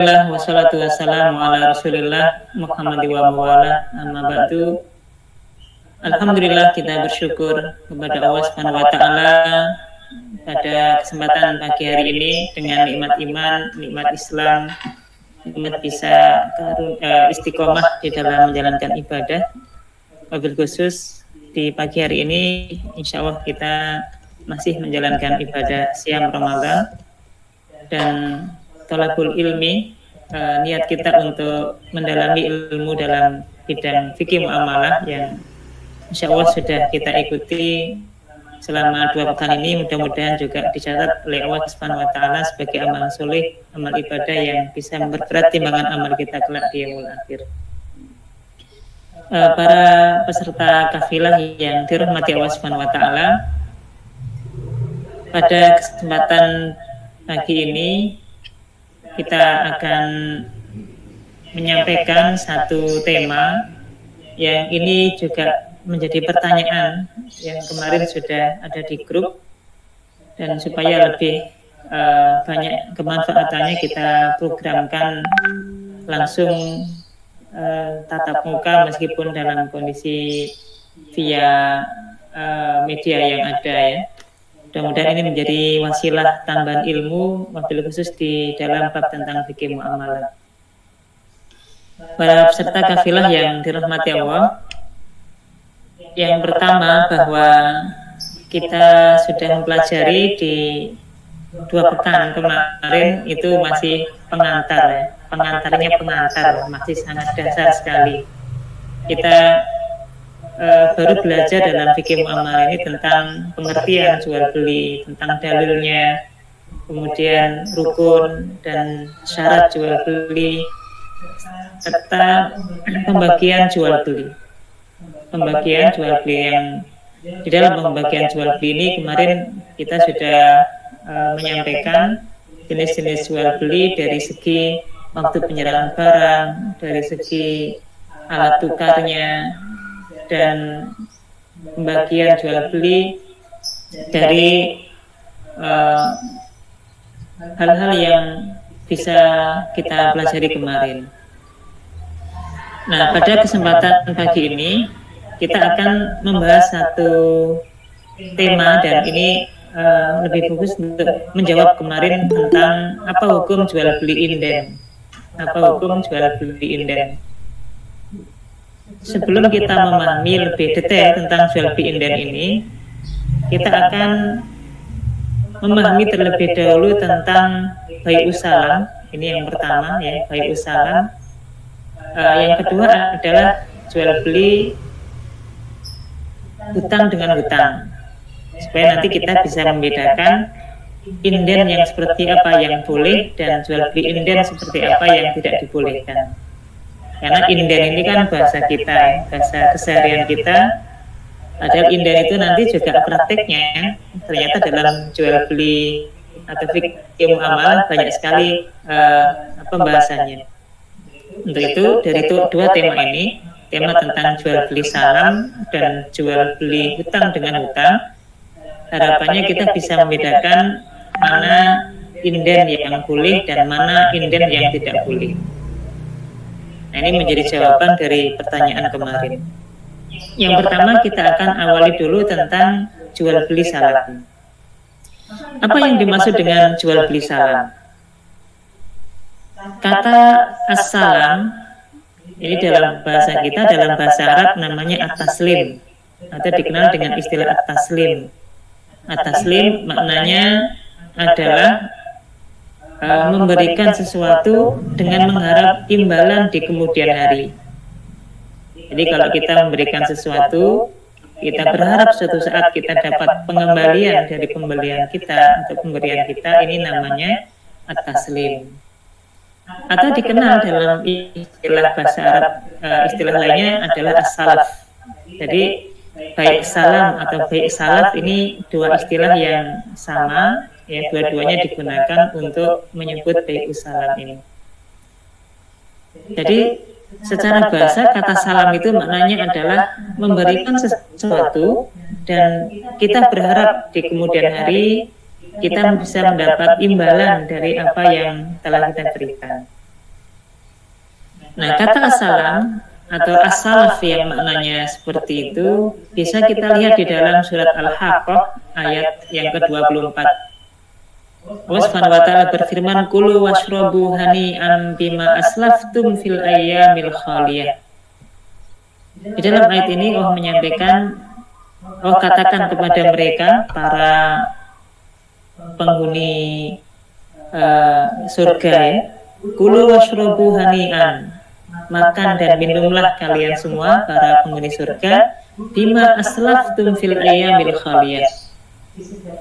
Alhamdulillah wassalatu wassalamu ala Rasulillah Muhammad wa mawala amma ba'du. Alhamdulillah kita bersyukur kepada Allah Subhanahu wa taala pada kesempatan pagi hari ini dengan nikmat iman, nikmat Islam, nikmat bisa istiqomah di dalam menjalankan ibadah. Wabil khusus di pagi hari ini insya Allah kita masih menjalankan ibadah siam Ramadan dan thalabul ilmi, niat kita untuk mendalami ilmu dalam bidang fikih muamalah yang insya Allah sudah kita ikuti selama 2 pekan ini. Mudah-mudahan juga dicatat oleh Allah Subhanahu wa taala sebagai amal soleh, amal ibadah yang bisa memperberat timbangan amal kita kelak di yaumul akhir. Para peserta kafilah yang dirahmati Allah Subhanahu wa taala, pada kesempatan pagi ini kita akan menyampaikan satu tema yang ini juga menjadi pertanyaan yang kemarin sudah ada di grup, dan supaya lebih banyak kemanfaatannya kita programkan langsung tatap muka meskipun dalam kondisi via media yang ada ya. Mudah-mudahan ini menjadi wasilah tambahan ilmu, wabil khusus di dalam bab tentang fikih muamalah. Para peserta kafilah yang dirahmati Allah, yang pertama bahwa kita sudah mempelajari di 2 pekan kemarin itu masih pengantar ya. Pengantarnya pengantar, masih sangat dasar sekali. Kita baru belajar dalam fikih muamalah ini tentang pengertian jual beli, tentang dalilnya, kemudian rukun dan syarat jual beli, serta pembagian jual beli. Pembagian jual beli yang di dalam pembagian jual beli ini kemarin kita sudah menyampaikan jenis-jenis jual beli dari segi waktu penyerahan barang, dari segi alat tukarnya, dan pembagian jual beli dari hal-hal yang bisa kita pelajari kemarin. Nah, pada kesempatan pagi ini kita akan membahas satu tema, dan ini lebih fokus untuk menjawab kemarin tentang apa hukum jual beli inden. Apa hukum jual beli inden? Sebelum kita memahami lebih detail tentang jual beli inden ini, kita akan memahami terlebih dahulu tentang bai'us salam. Ini yang pertama ya, bai'us salam. Yang kedua adalah jual beli hutang dengan hutang, supaya nanti kita bisa membedakan inden yang seperti apa yang boleh dan jual beli inden seperti apa yang tidak dibolehkan. Karena inden ini kan bahasa kita, bahasa keseharian kita. Padahal inden itu nanti juga prakteknya ternyata dalam jual beli atau fikih muamalah banyak sekali pembahasannya. Untuk itu dari 2 tema ini, tema tentang jual beli salam dan jual beli hutang dengan hutang, harapannya kita bisa membedakan mana inden yang boleh dan mana inden yang tidak boleh. Nah, ini menjadi jawaban dari pertanyaan kemarin. Yang pertama kita akan awali dulu tentang jual beli salam. Apa yang dimaksud dengan jual beli salam? Kata as-salam ini dalam bahasa kita, dalam bahasa Arab namanya at-taslim, atau dikenal dengan istilah at-taslim. At-taslim maknanya adalah memberikan sesuatu dengan mengharap imbalan di kemudian hari. Jadi kalau kita memberikan sesuatu, kita berharap suatu saat kita dapat pengembalian dari pembelian kita atau pemberian kita, ini namanya at-taslim. Atau dikenal dalam istilah bahasa Arab, istilah lainnya adalah as-salaf. Jadi baik salam atau baik salaf ini 2 istilah yang sama ya, dua-duanya digunakan untuk menyebut bai'us salam ini. Jadi secara bahasa kata salam itu maknanya adalah memberikan sesuatu dan kita berharap di kemudian hari kita bisa mendapat imbalan dari apa yang telah kita berikan. Nah, kata assalam atau as-salaf yang maknanya seperti itu bisa kita lihat di dalam surat Al-Haqqah ayat yang ke-24. Allah Subhanahu wa taala berfirman, "Kulu washrabu hani'an bima aslaftum fil ayyamil khaliyah." Di dalam ayat ini Allah menyampaikan, Allah katakan kepada mereka para penghuni surga ya, "Kulu washrabu hani'an." Makan dan minumlah kalian semua para penghuni surga bima aslaftum fil ayyamil khaliyah,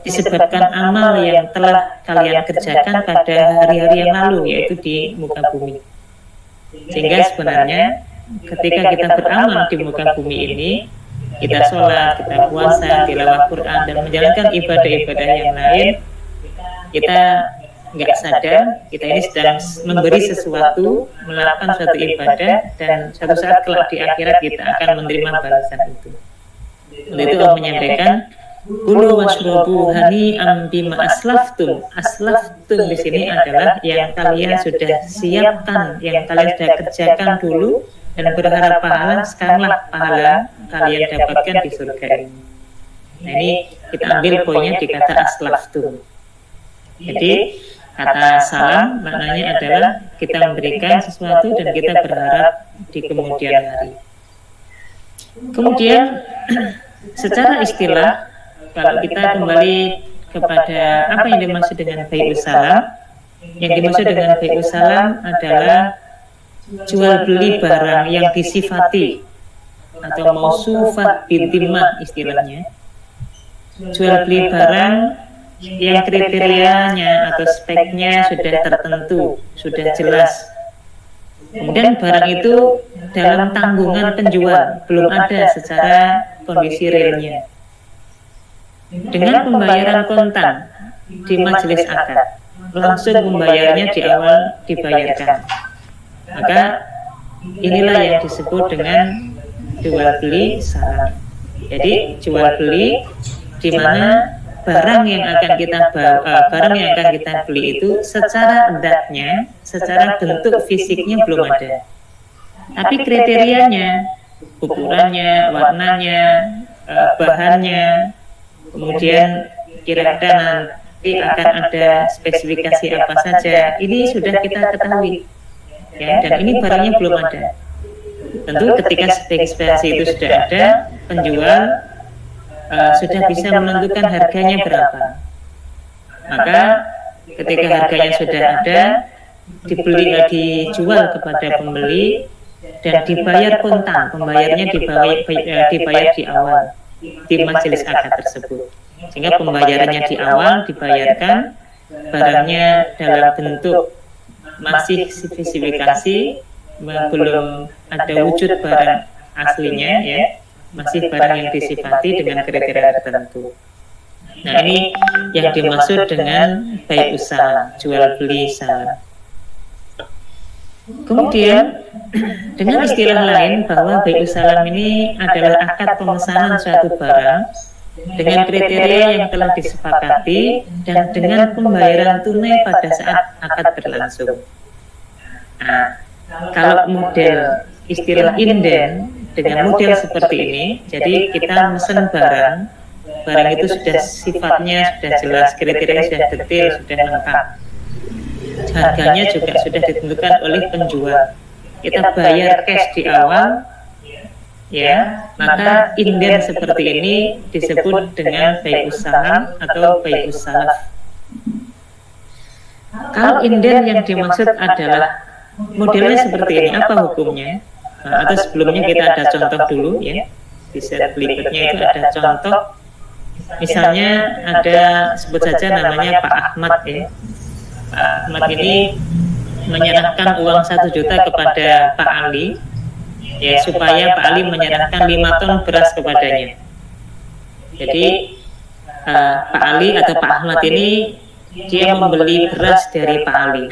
disebabkan amal yang telah kalian kerjakan pada hari-hari yang lalu, yaitu di muka bumi. Sehingga sebenarnya ketika kita beramal di muka bumi ini, kita sholat, kita puasa, tilawah Quran, dan menjalankan ibadah-ibadah yang lain, kita nggak sadar kita ini sedang memberi sesuatu, melakukan suatu ibadah, dan suatu saat kelak di akhirat kita akan menerima balasan itu. Untuk itu Allah menyampaikan, "Kulu washrabu hani'an bima aslaftum." Aslaftum di sini adalah yang kalian sudah siapkan, yang kalian sudah kerjakan dulu dan berharap pahala, sekaranglah pahala kalian dapatkan di surga ini. Nah, ini kita ambil poinnya di kata aslaftum. Jadi kata salam maknanya adalah kita memberikan sesuatu dan kita berharap di kemudian hari. Kemudian secara istilah, kalau kita kembali kepada apa yang dimaksud dengan bai'us salam, yang dimaksud dengan bai'us salam adalah jual beli barang yang disifati atau mausufah bintimah istilahnya. Jual beli barang yang kriterianya atau speknya sudah tertentu, sudah jelas. Kemudian barang itu dalam tanggungan penjual, belum ada secara kondisi realnya. Dengan pembayaran kontan di majelis akad, langsung membayarnya di awal dibayarkan. Maka inilah yang disebut dengan jual beli salam. Jadi jual beli di mana barang yang akan kita beli itu secara datnya, secara bentuk fisiknya belum ada, tapi kriterianya, ukurannya, warnanya, bahannya, kemudian kira-kira nanti akan ada spesifikasi apa saja, ini sudah kita ketahui ya, dan ini barangnya belum ada. Tentu ketika spesifikasi itu sudah ada, penjual sudah bisa menentukan harganya berapa. Maka ketika harganya sudah ada, dijual kepada pembeli dan dibayar kontan. Pembayarnya dibayar di awal di majelis akad tersebut. Sehingga pembayarannya di awal dibayarkan, barangnya dalam bentuk masih spesifikasi, belum ada wujud barang aslinya ya, masih barang yang disifati dengan kriteria tertentu. Nah, ini yang dimaksud dengan bai'us salam, jual beli salam. Kemudian dengan istilah lain bahwa bai'us salam ini adalah akad pemesanan suatu barang dengan kriteria yang telah disepakati dan dengan pembayaran tunai pada saat akad berlangsung. Nah, kalau model istilah inden dengan model seperti ini, jadi kita mesen barang itu sudah sifatnya sudah jelas, kriteria sudah detail, sudah lengkap, harganya juga sudah ditentukan oleh penjual, kita bayar cash di awal ya, maka inden seperti ini disebut dengan bai'us salam atau bai'us salaf. Kalau inden yang dimaksud adalah modelnya seperti ini, apa hukumnya? Nah, atau sebelumnya kita ada contoh dulu ya, di set berikutnya itu ada contoh. Misalnya ada, sebut saja namanya Pak Ahmad ya. Pak Ahmad ini menyerahkan uang 1 juta kepada Pak Ali ya, supaya Pak Ali menyerahkan 5 ton beras kepadanya. Jadi Pak Ali atau Pak Ahmad ini dia membeli beras dari Pak Ali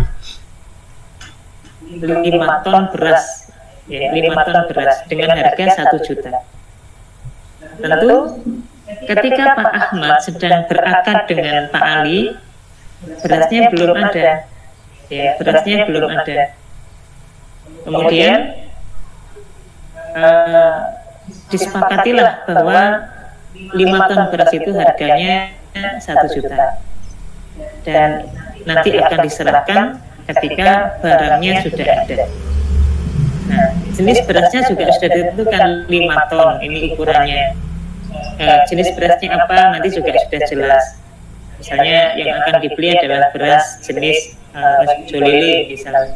5 ton beras ya, 5 ton beras dengan harga 1 juta. Tentu ketika Pak Ahmad sedang berakad dengan Pak Ali, berasnya belum ada ya, berasnya belum ada. Kemudian disepakatilah bahwa 5 ton beras itu harganya 1 juta, dan nanti akan diserahkan ketika barangnya sudah ada. Nah, jenis berasnya juga sudah ditentukan 5 ton ini ukurannya. Jenis berasnya apa nanti juga sudah jelas. Misalnya yang akan dibeli adalah beras jenis jolili misalnya,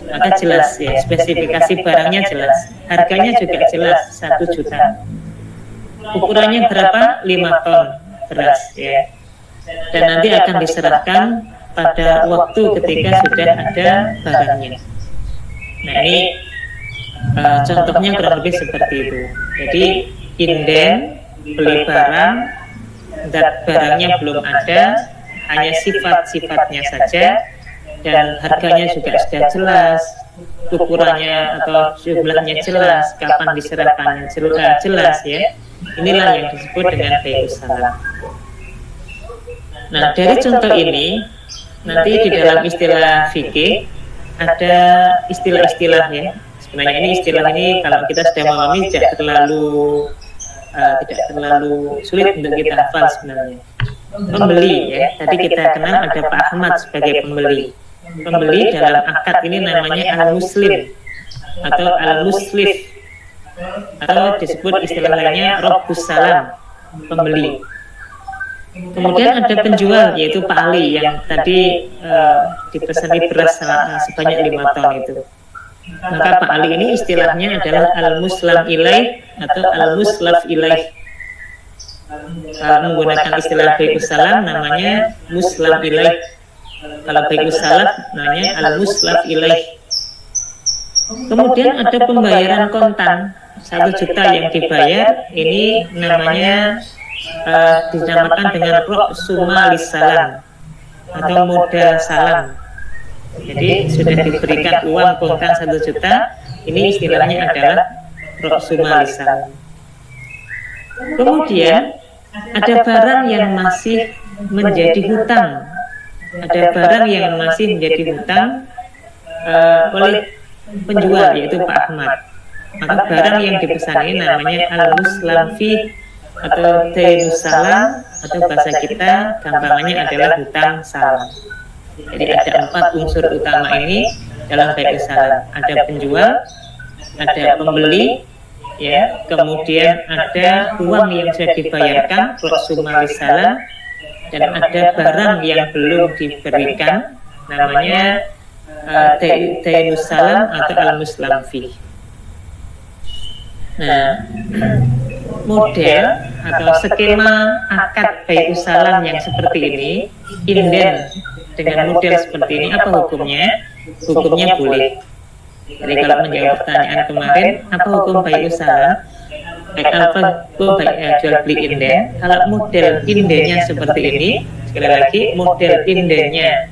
maka jelas ya, spesifikasi barangnya jelas, harganya juga jelas 1 juta. Ukurannya berapa? 5 ton beras ya. Dan nanti akan diserahkan pada waktu ketika sudah ada barangnya. Nah, ini contohnya kurang lebih seperti itu. Jadi inden beli barang, barangnya belum ada, hanya sifat-sifatnya saja, dan harganya juga sudah jelas, ukurannya atau jumlahnya jelas, kapan diserahkannya jelas ya. Inilah yang disebut dengan bai'us salam. Nah, dari contoh ini nanti di dalam istilah fikih ada istilah-istilah ya. Sebenarnya ini istilah ini kalau kita sudah memahami tidak terlalu sulit untuk kita hafal sebenarnya. Pembeli ya, tadi kita kenal ada Pak Ahmad sebagai pembeli. Pembeli dalam akad ini namanya al-muslim atau al-muslif, atau disebut istilah lainnya Rabbus Salam, pembeli. Kemudian ada penjual yaitu Pak Ali yang tadi dipesani beras sebanyak 5 ton itu. Maka Pak Ali ini istilahnya adalah al-muslam ilaih atau al-muslaf ilaih. Menggunakan istilah bai'us salam namanya muslam ilaih. Kalau bai'us salam namanya al-muslaf ilaih. Kemudian ada pembayaran kontan 1 juta yang dibayar, ini namanya dinamakan dengan roksumalis salam atau modal salam. Jadi sudah diberikan uang kontan 1 juta, ini istilahnya adalah roksumalis salam. Kemudian ada barang yang masih menjadi hutang, ada barang yang masih menjadi hutang oleh penjual yaitu Pak Ahmad. Maka barang yang dipesan ini namanya al-muslam fi atau dainus salam, atau bahasa kita gampangannya adalah hutang salam. Jadi ada 4 unsur utama ini dalam bai'us salam. Ada penjual, ada pembeli, ya, kemudian ada uang yang sudah dibayarkan, roksumalis salam, dan ada barang yang belum diberikan, namanya dainus salam atau al-muslam fi. Nah, model atau skema akad bai'us salam yang seperti ini, inden dengan model seperti ini, apa hukumnya? Hukumnya boleh. Jadi kalau menjawab pertanyaan kemarin, apa hukum bai'us salam? Apa hukum jual beli inden? Kalau model indennya seperti ini, sekali lagi model indennya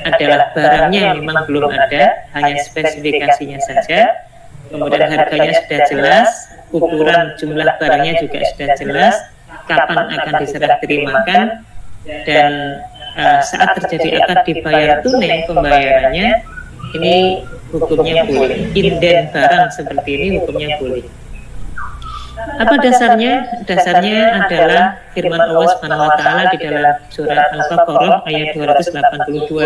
adalah barangnya memang belum ada, hanya spesifikasinya saja. Kemudian harganya sudah jelas, ukuran jumlah barangnya juga sudah jelas, kapan akan diserah terimakan, dan saat terjadi akad dibayar tunai pembayarannya, ini hukumnya boleh. Inden barang seperti ini hukumnya boleh. Apa dasarnya? Dasarnya adalah firman Allah Subhanahu wa taala di dalam surat Al-Baqarah ayat 282.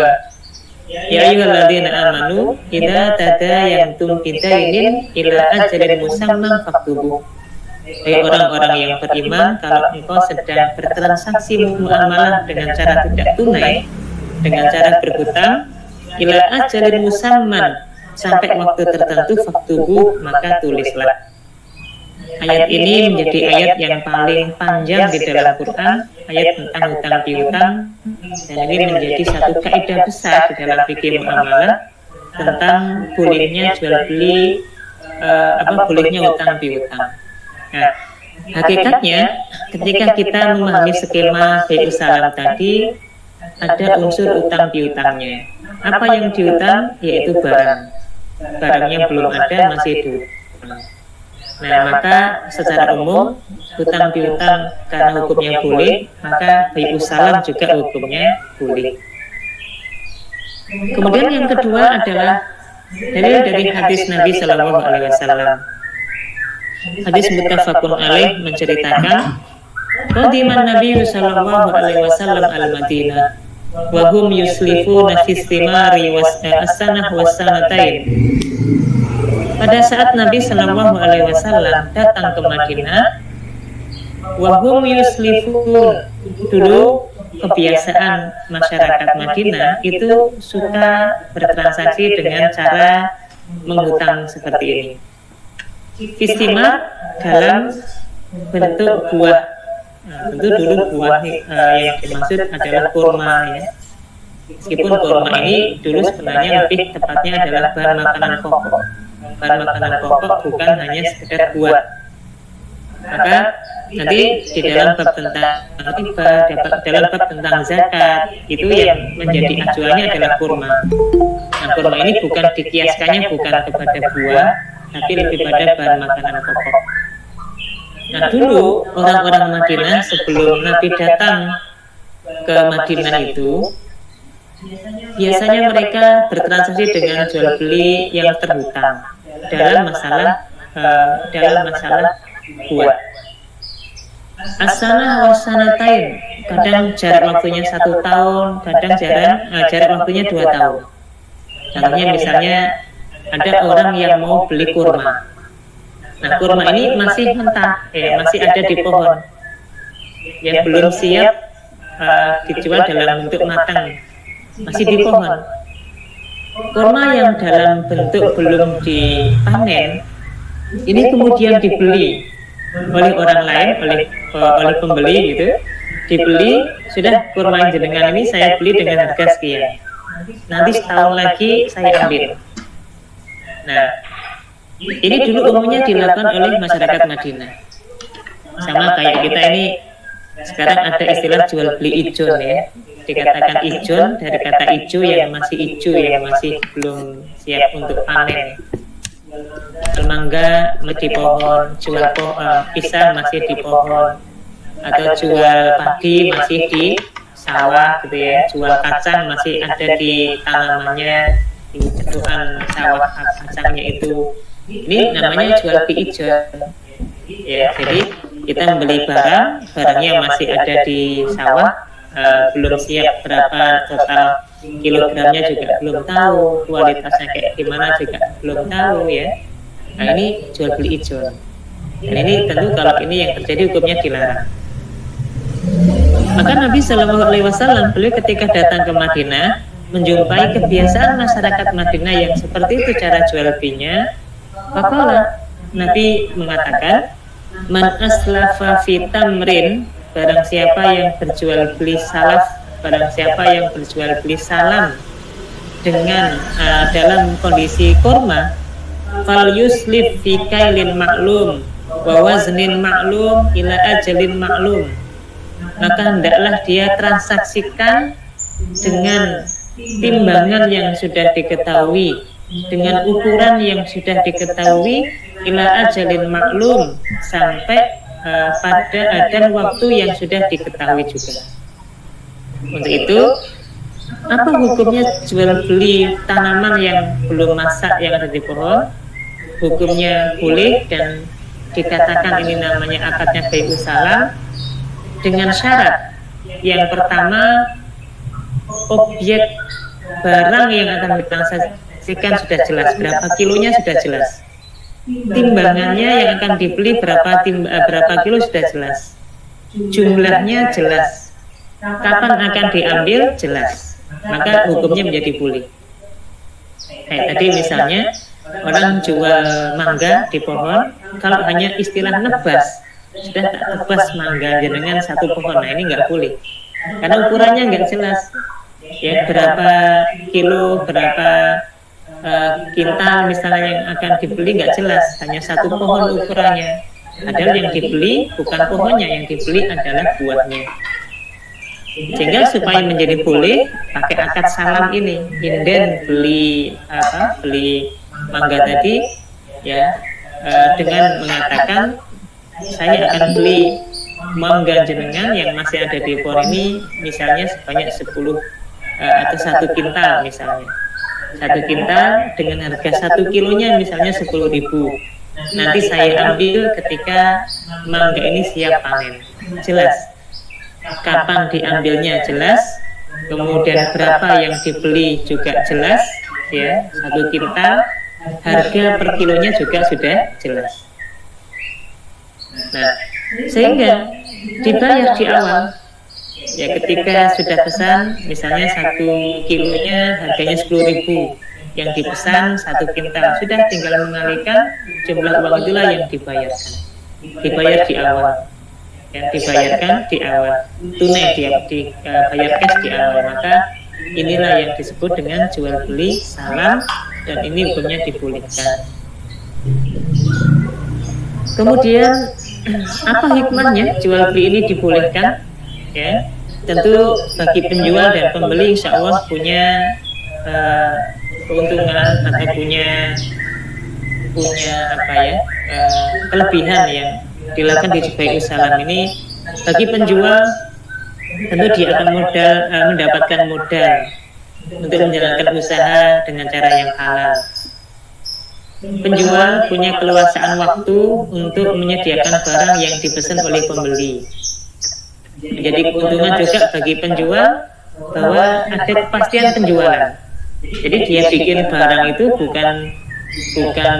Ya ayyuhalladzina amanu idza tadayantum bidainin ila ajalin musamman faktubuh. Hai orang-orang yang beriman, kalau engkau sedang bertransaksi muamalah dengan cara tidak tunai, dengan cara berhutang, ila ajalin musamman, sampai waktu tertentu, faktubuh, maka tulislah. Ayat ini menjadi ayat yang paling panjang di dalam Quran, ayat tentang hutang piutang, dan ini menjadi satu kaidah besar di dalam fikih muamalah tentang bolehnya jual beli, bolehnya hutang piutang. Nah, hakikatnya ketika kita memahami skema bai'us salam tadi, ada unsur utang piutangnya. Apa yang diutang? Yaitu barang. Barangnya belum ada, masih diutang. Nah, maka secara umum hutang piutang karena hukumnya boleh, maka bai'us salam juga hukumnya boleh. Kemudian yang kedua adalah Dalil dari hadis Nabi Shallallahu Alaihi Wasallam. Hadis muttafaqun alaih menceritakan, qadiman Nabi Shallallahu Alaihi Wasallam al-Madinah, wa hum yuslifuna fi istimari as-sanah was-sanatain. Pada saat Nabi Shallallahu Alaihi Wasallam datang ke Madinah, wa hum yuslifun, dulu kebiasaan masyarakat Madinah itu suka bertransaksi dengan cara menghutang seperti ini. Istimar dalam bentuk buah. Tentu dulu buah yang dimaksud adalah kurma ya. Meskipun kurma ini dulu sebenarnya lebih tepatnya adalah bahan makanan pokok. Bahan makanan pokok bukan hanya sekedar buah. Maka nanti di dalam bab tentang riba, dalam bab tentang zakat, itu yang menjadi acuannya adalah kurma. Nah, kurma ini bukan dikiaskannya bukan kepada buah, tapi lebih pada bahan makanan pokok. Nah, dulu orang-orang Madinah sebelum Nabi datang ke Madinah itu, biasanya mereka bertransaksi dengan jual beli yang terhutang dalam masalah buah. As-sanah was-sanatain, kadang jarak waktunya 1 tahun, kadang jarak waktunya 2 tahun. Contohnya misalnya ada orang yang mau beli kurma. Nah, kurma ini masih mentah, ya, masih ada di pohon, ya, belum siap dijual dalam bentuk matang, masih di pohon. Kurma yang dalam bentuk belum dipanen, ini kemudian dibeli oleh orang lain, oleh pembeli gitu, dibeli, sudah kurma jenengan ini saya beli dengan harga sekian. Nanti setahun lagi saya ambil. Nah, ini dulu umumnya dilakukan oleh masyarakat Madinah. Sama kayak kita ini sekarang ada istilah jual beli ijon ya. Dikatakan ijon dari kata ijo yang masih ijo, yang masih belum siap untuk panen. Mangga di pohon, jual pisang masih di pohon, atau jual padi masih di sawah gitu ya, jual kacang masih ada di tanamannya, di cetukan sawah kacangnya itu. Ini namanya jual beli ijon ya. Jadi kita membeli barangnya masih ada di sawah, belum siap berapa total kilogramnya juga belum tahu, kualitasnya kayak gimana juga belum tahu ya. Nah, ini jual beli ijon. Dan ini tentu kalau ini yang terjadi hukumnya dilarang. Maka Nabi Shallallahu Alaihi Wasallam beliau ketika datang ke Madinah menjumpai kebiasaan masyarakat Madinah yang seperti itu cara jual belinya. Maka Nabi mengatakan, man aslafa fi tamrin, barang siapa yang berjual beli salaf, barang siapa yang berjual beli salam dengan dalam kondisi kurma, fal yuslif fi kailin maklum wa waznin maklum ila ajalin maklum, maka hendaklah dia transaksikan dengan timbangan yang sudah diketahui, dengan ukuran yang sudah diketahui, ila ajalin maklum, sampai pada adan waktu yang sudah diketahui juga. Untuk itu, apa hukumnya jual beli tanaman yang belum masak yang ada di pohon? Hukumnya boleh dan dikatakan ini namanya akadnya bai'us salam, dengan syarat yang pertama, objek barang yang akan ditransaksikan sudah jelas, berapa kilonya sudah jelas, timbangannya yang akan dibeli berapa kilo sudah jelas, jumlahnya jelas, kapan akan diambil jelas, maka hukumnya menjadi boleh. Kayak tadi misalnya orang jual mangga di pohon, kalau hanya istilah nebas, sudah tak tebas mangga dengan satu pohon, nah ini nggak boleh, karena ukurannya nggak jelas, ya, berapa kilo, berapa kintal misalnya yang akan dibeli nggak jelas, hanya satu pohon ukurannya. Padahal yang dibeli bukan pohonnya, yang dibeli adalah buahnya. Sehingga supaya menjadi boleh pakai akad salam ini, inden beli mangga tadi ya, dengan mengatakan saya akan beli mangga jenengan yang masih ada di pohon ini misalnya sebanyak 10 atau 1 kintal misalnya. satu kintal dengan harga 1 kilonya misalnya 10.000. Nanti saya ambil ketika mangga ini siap panen. Jelas. Kapan diambilnya jelas. Kemudian berapa yang dibeli juga jelas, ya, 1 kintal. Harga per kilonya juga sudah jelas. Nah, sehingga dibayar di awal. Ya, ketika sudah pesan, misalnya 1 kilonya harganya 10.000, yang dipesan 1 kintal, sudah tinggal mengalihkan jumlah uang itulah yang dibayarkan. Dibayar di awal, yang dibayarkan di awal, tunai dibayar cash di awal. Maka inilah yang disebut dengan jual beli salam, dan ini hukumnya dibolehkan. Kemudian apa hikmahnya jual beli ini dibolehkan? Ya, tentu bagi penjual dan pembeli insya Allah punya keuntungan atau punya apa ya, kelebihan yang dilakukan di Bai'us Salam ini. Bagi penjual tentu dia akan mendapatkan modal untuk menjalankan usaha dengan cara yang halal. Penjual punya keluasaan waktu untuk menyediakan barang yang dipesan oleh pembeli. Jadi keuntungan juga bagi penjual bahwa ada kepastian penjualan. Jadi dia bikin barang itu bukan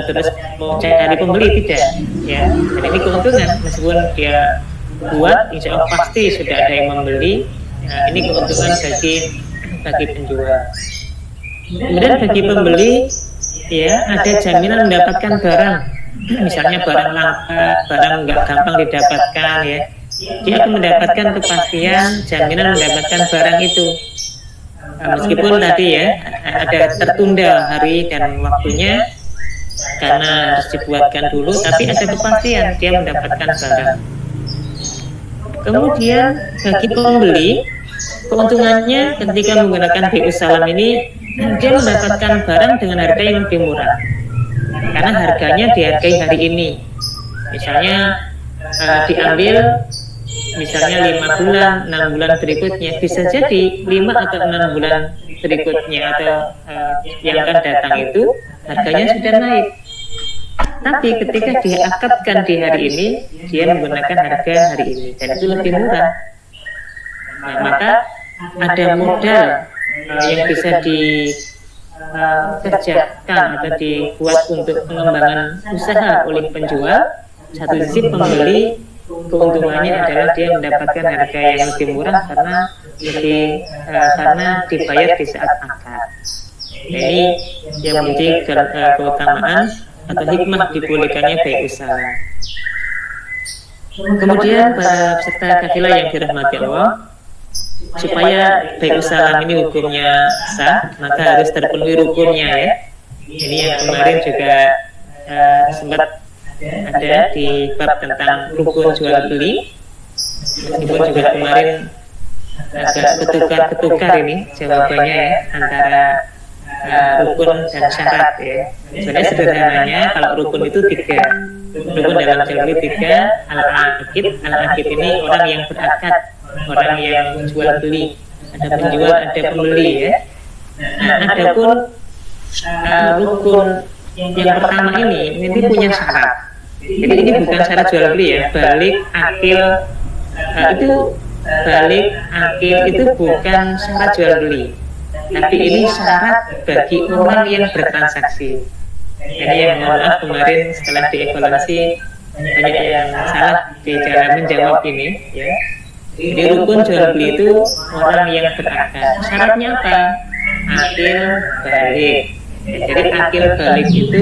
terus mau cari pembeli, tidak, ya. Dan ini keuntungan, meskipun dia buat, insya Allah pasti sudah ada yang membeli. Nah, ini keuntungan bagi penjual. Kemudian bagi pembeli, ya, ada jaminan mendapatkan barang, misalnya barang langka, barang nggak gampang didapatkan, ya, dia akan mendapatkan kepastian, jaminan mendapatkan barang itu. Meskipun tadi ya ada tertunda hari dan waktunya karena harus dibuatkan dulu, tapi ada kepastian dia mendapatkan barang. Kemudian bagi pembeli, keuntungannya ketika menggunakan Bai'us Salam ini, dia mendapatkan barang dengan harga yang lebih murah karena harganya dihargai hari ini. Misalnya diambil misalnya 5 bulan, 6 bulan berikutnya, bisa jadi 5 atau 6 bulan berikutnya atau yang akan datang itu harganya sudah naik. Tapi ketika dia akadkan di hari ini, dia menggunakan harga hari ini dan itu lebih murah. Nah, maka ada modal yang bisa dikerjakan atau dibuat untuk pengembangan usaha oleh penjual. Satu sisi pembeli, keuntungannya adalah dia mendapatkan harga yang lebih murah karena dibayar di saat akad. Ini yang menjadi keutamaan atau hikmah dibolehkannya Bai'us Salam. Kemudian para peserta kafilah yang dirahmati Allah, supaya Bai'us Salam ini hukumnya sah, maka harus terpenuhi rukunnya, ya. Ini yang kemarin juga sempat ada di bab tentang rukun jual beli, meskipun juga kemarin agak ketukar ini jawabannya, ya, antara rukun dan syarat, ya. Sebenarnya sederhananya kalau rukun itu 3, rukun dalam jual beli 3. Al-aqid ini orang yang berakad, orang yang jual beli, ada penjual ada pembeli, ya. Nah, adapun rukun yang pertama ini punya syarat. Jadi ini bukan syarat jual beli, ya. Balik akil itu bukan syarat jual beli, tapi ini syarat bagi orang yang bertransaksi. Jadi yang mohon maaf kemarin setelah dievaluasi banyak yang salah di dalam menjawab ini, ya. Jadi rukun jual beli itu orang yang berakad. Syaratnya apa? Akil balik. Jadi akil balik itu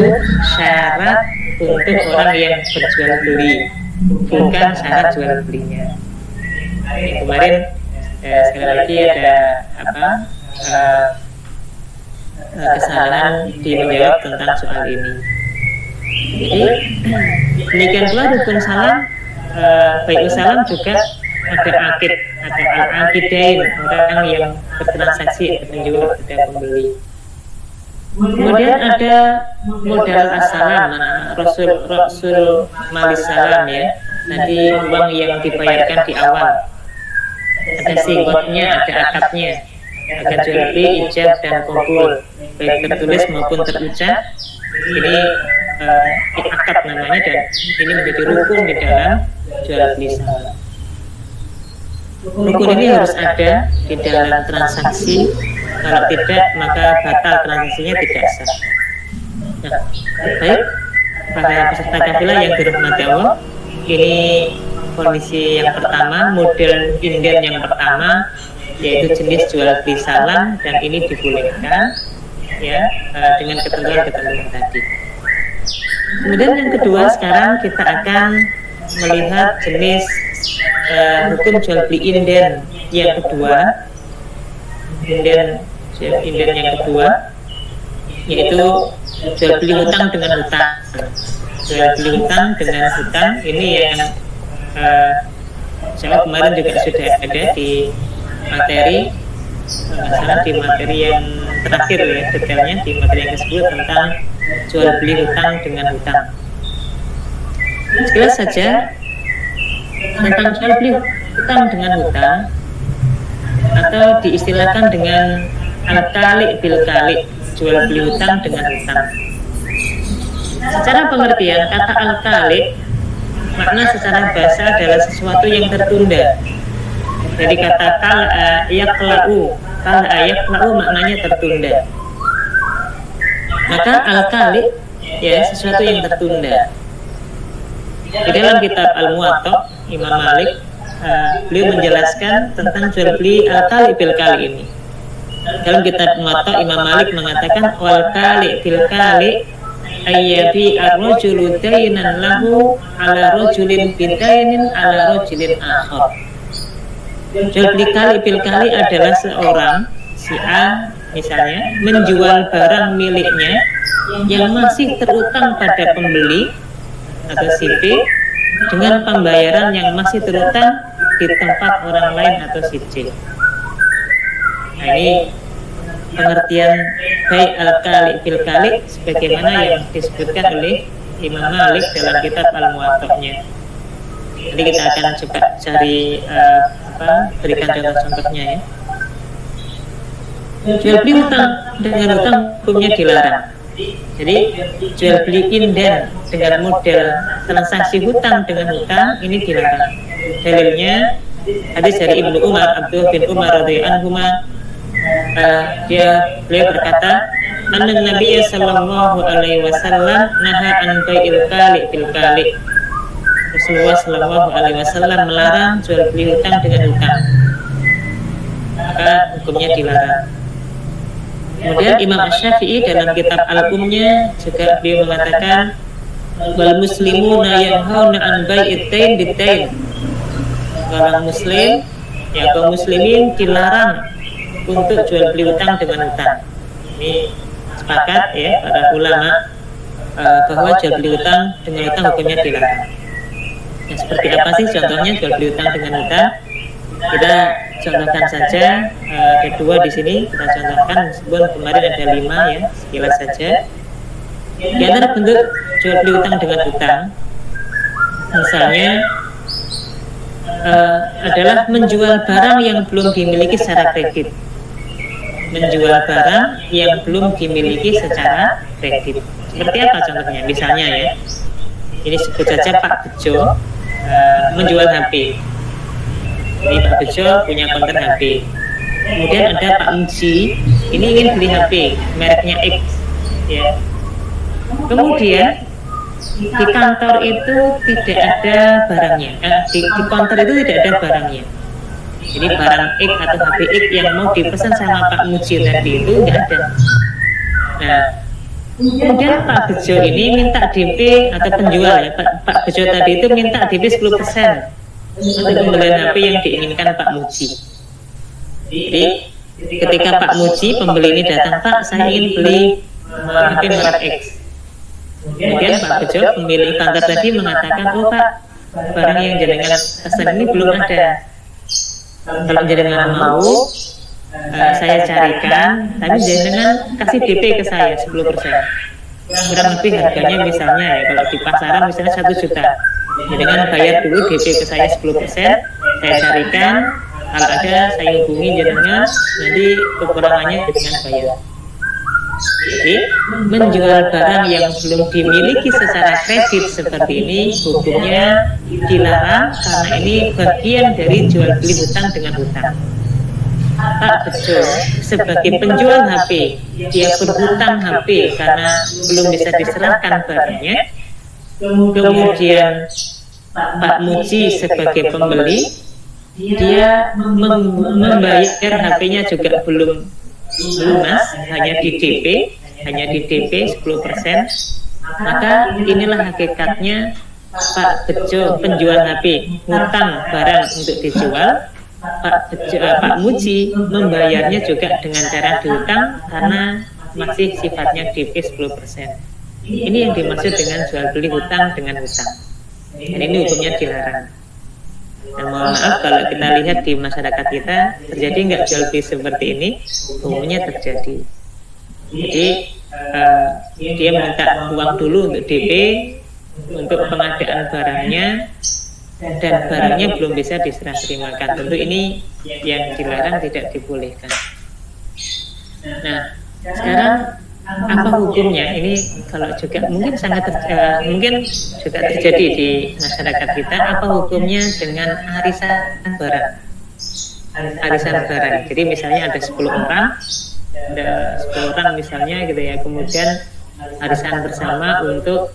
syarat untuk orang yang berjual beli, bukan syarat jual belinya. Ini kemarin sekali lagi ada kesalahan di menjawab tentang soal ini. Jadi demikian pula rukun salam, Bai'us Salam juga ada akid atau al-aqidain, orang yang bertransaksi, penjual dan pembeli. Kemudian ada modal as-salam, Rasul malis salam, ya. Nanti uang yang dibayarkan di awal. Ada singkotnya, ada akadnya. akan jual beli ijab dan kabul, baik tertulis maupun terucap. Ini akad namanya, dan ini menjadi rukun di dalam jual beli salam. Rukun ini harus ada di dalam transaksi, kalau tidak maka batal transaksinya, tidak sah. Nah, baik para peserta kafilah yang dirahmati Allah, ini kondisi yang pertama, model inden yang pertama, yaitu jenis jual beli salam, dan ini dibolehkan ya dengan ketentuan-ketentuan tadi. Kemudian yang kedua, sekarang kita akan melihat jenis hukum jual beli inden yang kedua. Inden yang kedua yaitu jual beli hutang dengan hutang. Jual beli hutang dengan hutang ini yang saya kemarin juga sudah ada di materi, masalah di materi yang terakhir ya, detailnya di materi yang ke-10 tentang jual beli hutang dengan hutang. Jelas saja tentang jual beli hutang dengan hutang, atau diistilahkan dengan al-kali bil kali, jual beli hutang dengan hutang. Secara pengertian kata al-kali, makna secara bahasa adalah sesuatu yang tertunda. Jadi kata yaqla'u maknanya tertunda. Maka al-kali ya sesuatu yang tertunda. Di dalam kitab Al-Muwatta Imam Malik, beliau menjelaskan tentang jual beli al-kali bil kali ini. Dalam kitab Muwatta Imam Malik mengatakan wal kali bil kali ayyabi ar-rajulu dainan lahu ala rajulin bidainin ala rajulin akhar. Jual beli kali bil kali adalah seorang si A misalnya menjual barang miliknya yang masih terutang pada pembeli atau si B dengan pembayaran yang masih terutang di tempat orang lain atau si C. Nah, ini pengertian baik al-kali bil kali sebagaimana yang disebutkan oleh Imam Malik dalam kitab Al-Muwatta-nya. Jadi kita akan coba cari berikan contoh-contohnya ya. Jual beli hutang dengan hutang hukumnya dilarang. Jadi jual beli inden dengan model transaksi hutang dengan hutang ini dilarang. Dalilnya hadis dari Ibnu Umar, Abdullah bin Umar radhiyallahu anhu, beliau berkata, anna Nabi sallallahu alaihi wasallam naha an bai'il kali bil kali. Rasulullah sallallahu alaihi wasallam melarang jual beli hutang dengan hutang. Maka hukumnya dilarang. Kemudian Imam Asy-Syafi'i dalam kitab Al-Umnya juga beliau mengatakan wal muslimuna yanhauna an bai'id dain bid-dain. Orang muslim ya kaum muslimin dilarang untuk jual beli hutang dengan hutang. Ini sepakat ya para ulama bahwa jual beli hutang dengan hutang hukumnya dilarang. Nah, seperti apa sih contohnya jual beli hutang dengan hutang? Kita contohkan saja, ada dua di sini kita contohkan, meskipun kemarin ada 5 ya, sekilas saja. Di antara bentuk jual beli hutang dengan hutang, misalnya adalah menjual barang yang belum dimiliki secara kredit. Menjual barang yang belum dimiliki secara kredit. Seperti apa contohnya? Misalnya ya, ini sebut saja Pak Bejo menjual HP. Ini Pak Bejo punya konter HP. Kemudian ada Pak Muji, ini ingin beli HP mereknya X, ya. Kemudian di kantor itu tidak ada barangnya, di konter itu tidak ada barangnya. Jadi barang X atau HP X yang mau dipesan sama Pak Muji tadi itu nggak ada. Nah, kemudian Pak Bejo ini minta DP atau penjual ya, Pak Bejo tadi itu minta DP 10% untuk pembelian HP yang diinginkan Pak Muji. Jadi ketika Pak Muji pembeli ini datang, Pak saya ingin beli HP merek X. Kemudian Pak Bejo pemilik kantor tadi mengatakan, oh Pak, barang yang jenengan pesan ini belum ada. Kalau jenengan mau saya carikan, tapi jenengan kasih DP ke saya 10%. Kurang lebih harganya misalnya ya, kalau di pasaran misalnya 1 juta. Jenengan bayar dulu DP ke saya 10%, saya carikan Kalau ada saya hubungi jenengan, nanti kekurangannya dengan bayar. Jadi menjual barang yang belum dimiliki secara kredit seperti ini hukumnya dilarang karena ini bagian dari jual beli hutang dengan hutang. Pak Bejo sebagai penjual HP, dia berhutang HP karena belum bisa diserahkan barangnya. Kemudian Pak Muji sebagai pembeli, dia membayar HP-nya juga belum lunas, hanya di DP 10%. Maka inilah hakikatnya Pak Bejo penjual HP hutang barang untuk dijual. Pak Muji membayarnya juga dengan cara dihutang karena masih sifatnya DP 10%. Ini yang dimaksud dengan jual beli hutang dengan hutang. Dan ini hukumnya dilarang. Dan mohon maaf kalau kita lihat di masyarakat kita terjadi nggak jual beli seperti ini, umumnya terjadi. Jadi dia minta uang dulu untuk DP untuk pengadaan barangnya dan barangnya belum bisa diserah terimakan. Tentu ini yang dilarang, tidak dibolehkan. Nah, sekarang apa hukumnya? Ini kalau juga mungkin mungkin juga terjadi di masyarakat kita. Apa hukumnya dengan arisan barang? Arisan barang. Jadi misalnya ada 10 orang misalnya gitu ya. Kemudian arisan bersama untuk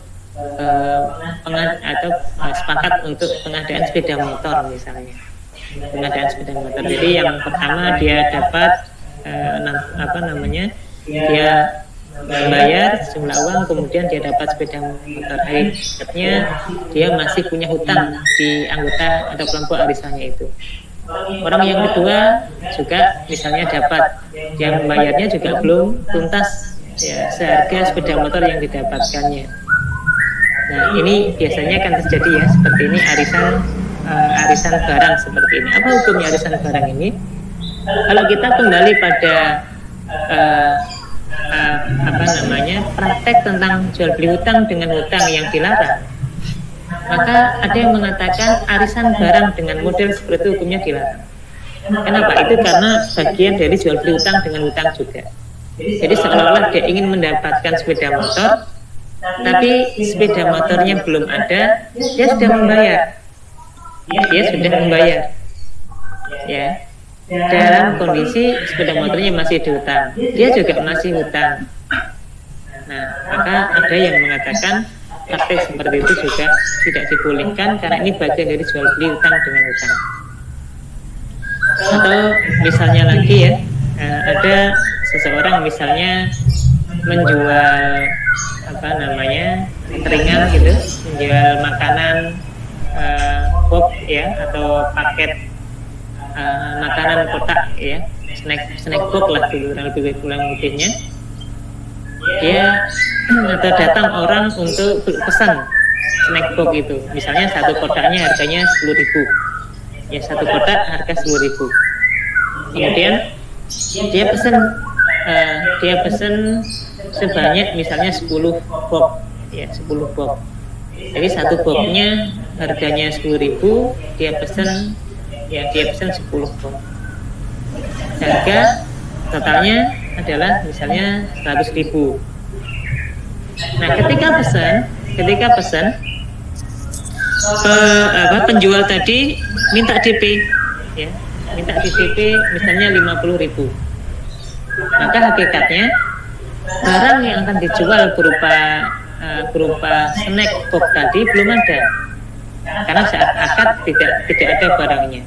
sepakat untuk pengadaan sepeda motor misalnya. Pengadaan sepeda motor. Jadi yang pertama dia dapat dia membayar sejumlah uang, kemudian dia dapat sepeda motor. Akhirnya dia masih punya hutang di anggota atau kelompok arisannya itu. Orang yang kedua juga misalnya dapat, yang membayarnya juga belum tuntas ya seharga sepeda motor yang didapatkannya. Nah, ini biasanya akan terjadi ya seperti ini, arisan barang seperti ini. Apa hukumnya arisan barang ini? Kalau kita kembali pada praktek tentang jual beli hutang dengan hutang yang dilarang, maka ada yang mengatakan arisan barang dengan model seperti itu hukumnya dilarang. Kenapa? Itu karena bagian dari jual beli hutang dengan hutang juga. Jadi seolah-olah dia ingin mendapatkan sepeda motor, tapi sepeda motornya belum ada, dia sudah membayar. Ya, dalam kondisi sepeda motornya masih dihutang, dia juga masih hutang. Nah, maka ada yang mengatakan praktek seperti itu juga tidak dibolehkan karena ini bagian dari jual beli hutang dengan hutang. Atau misalnya lagi ya, ada seseorang misalnya menjual cateringan gitu, menjual makanan box ya atau paket makanan kotak ya, snack box lah dulu kurang lebihnya. Dia atau datang orang untuk pesan snack box itu, misalnya satu kotaknya harganya 10.000 ya, satu kotak harga 10.000. Kemudian dia pesan sebanyak misalnya 10 box ya, 10 box. Jadi satu boxnya harganya 10.000, dia pesan 10 box. Harga totalnya adalah misalnya 100.000. Nah, ketika pesan penjual tadi minta DP ya, minta di DP misalnya 50.000. Maka hakikatnya barang yang akan dijual berupa snack box tadi belum ada, karena saat akad tidak ada barangnya.